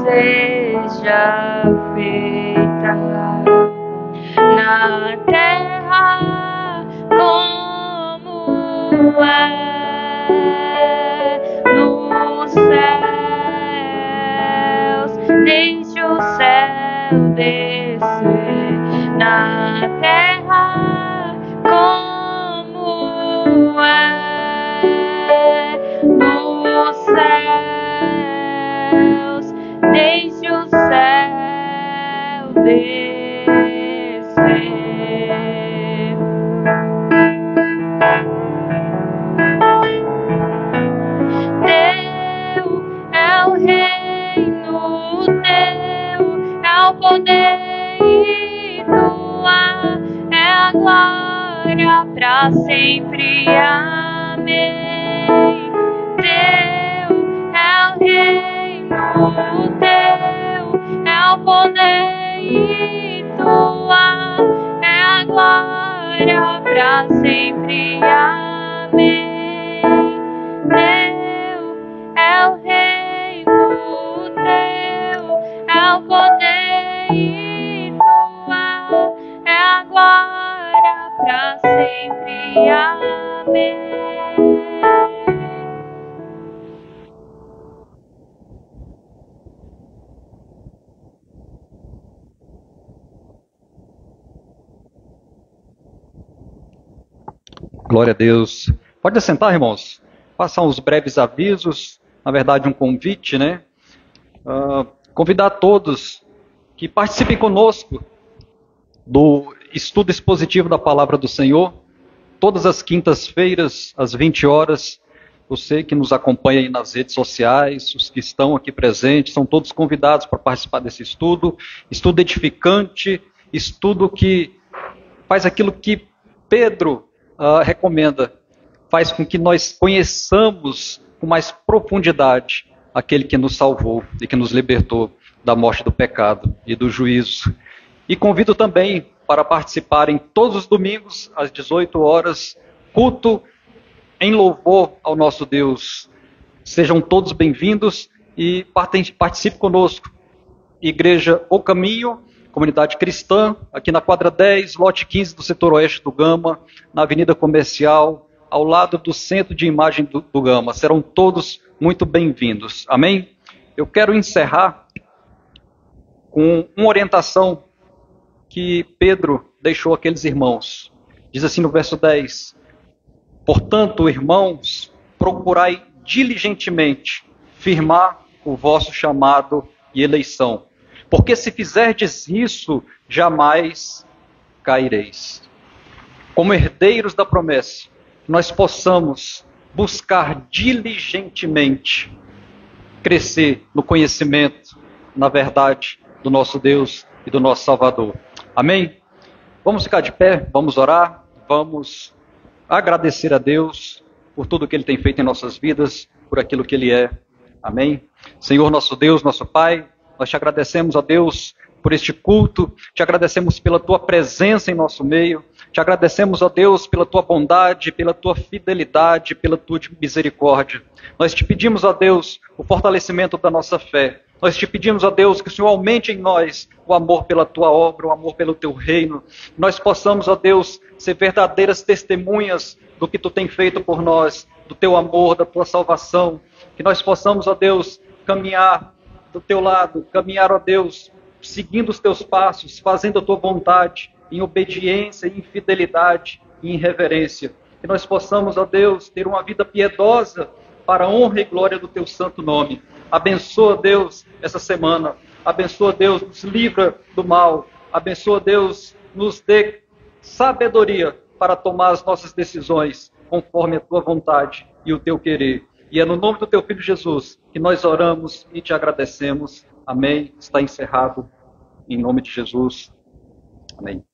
seja feita na terra como é nos céus. Deixe o céu descer na terra como é nos céus. Deixe o céu descer. Teu é o reino, teu é o poder e tua é a glória pra sempre. Amém. Teu é o reino, teu é o poder e tua é a glória pra sempre. Amém. Teu é o reino, teu é o poder e tua é a glória pra sempre. Amém. Glória a Deus. Pode assentar, irmãos. Passar uns breves avisos, na verdade um convite, né? Convidar todos que participem conosco do estudo expositivo da Palavra do Senhor, todas as quintas-feiras, às 20 horas. Você que nos acompanha aí nas redes sociais, os que estão aqui presentes, são todos convidados para participar desse estudo edificante, estudo que faz aquilo que Pedro recomenda, faz com que nós conheçamos com mais profundidade aquele que nos salvou e que nos libertou da morte do pecado e do juízo. E convido também para participarem todos os domingos, às 18 horas, culto em louvor ao nosso Deus. Sejam todos bem-vindos e participe conosco. Igreja O Caminho, comunidade cristã, aqui na quadra 10, lote 15 do setor oeste do Gama, na Avenida Comercial, ao lado do centro de imagem do Gama. Serão todos muito bem-vindos. Amém? Eu quero encerrar com uma orientação que Pedro deixou àqueles irmãos. Diz assim no verso 10: portanto, irmãos, procurai diligentemente firmar o vosso chamado e eleição, porque se fizerdes isso, jamais caireis. Como herdeiros da promessa, nós possamos buscar diligentemente crescer no conhecimento, na verdade do nosso Deus e do nosso Salvador. Amém? Vamos ficar de pé, vamos orar, vamos agradecer a Deus por tudo que Ele tem feito em nossas vidas, por aquilo que Ele é. Amém? Senhor nosso Deus, nosso Pai, nós te agradecemos, ó Deus, por este culto, te agradecemos pela tua presença em nosso meio, te agradecemos, ó Deus, pela tua bondade, pela tua fidelidade, pela tua misericórdia. Nós te pedimos, ó Deus, o fortalecimento da nossa fé. Nós te pedimos, ó Deus, que o Senhor aumente em nós o amor pela tua obra, o amor pelo teu reino. Nós possamos, ó Deus, ser verdadeiras testemunhas do que tu tem feito por nós, do teu amor, da tua salvação. Que nós possamos, ó Deus, caminhar do teu lado, caminhar, ó Deus, seguindo os teus passos, fazendo a tua vontade, em obediência, em fidelidade e em reverência. Que nós possamos, ó Deus, ter uma vida piedosa para a honra e glória do teu santo nome. Abençoa, Deus, essa semana. Abençoa, Deus, nos livra do mal. Abençoa, Deus, nos dê sabedoria para tomar as nossas decisões conforme a tua vontade e o teu querer. E é no nome do teu Filho Jesus que nós oramos e te agradecemos. Amém. Está encerrado. Em nome de Jesus. Amém.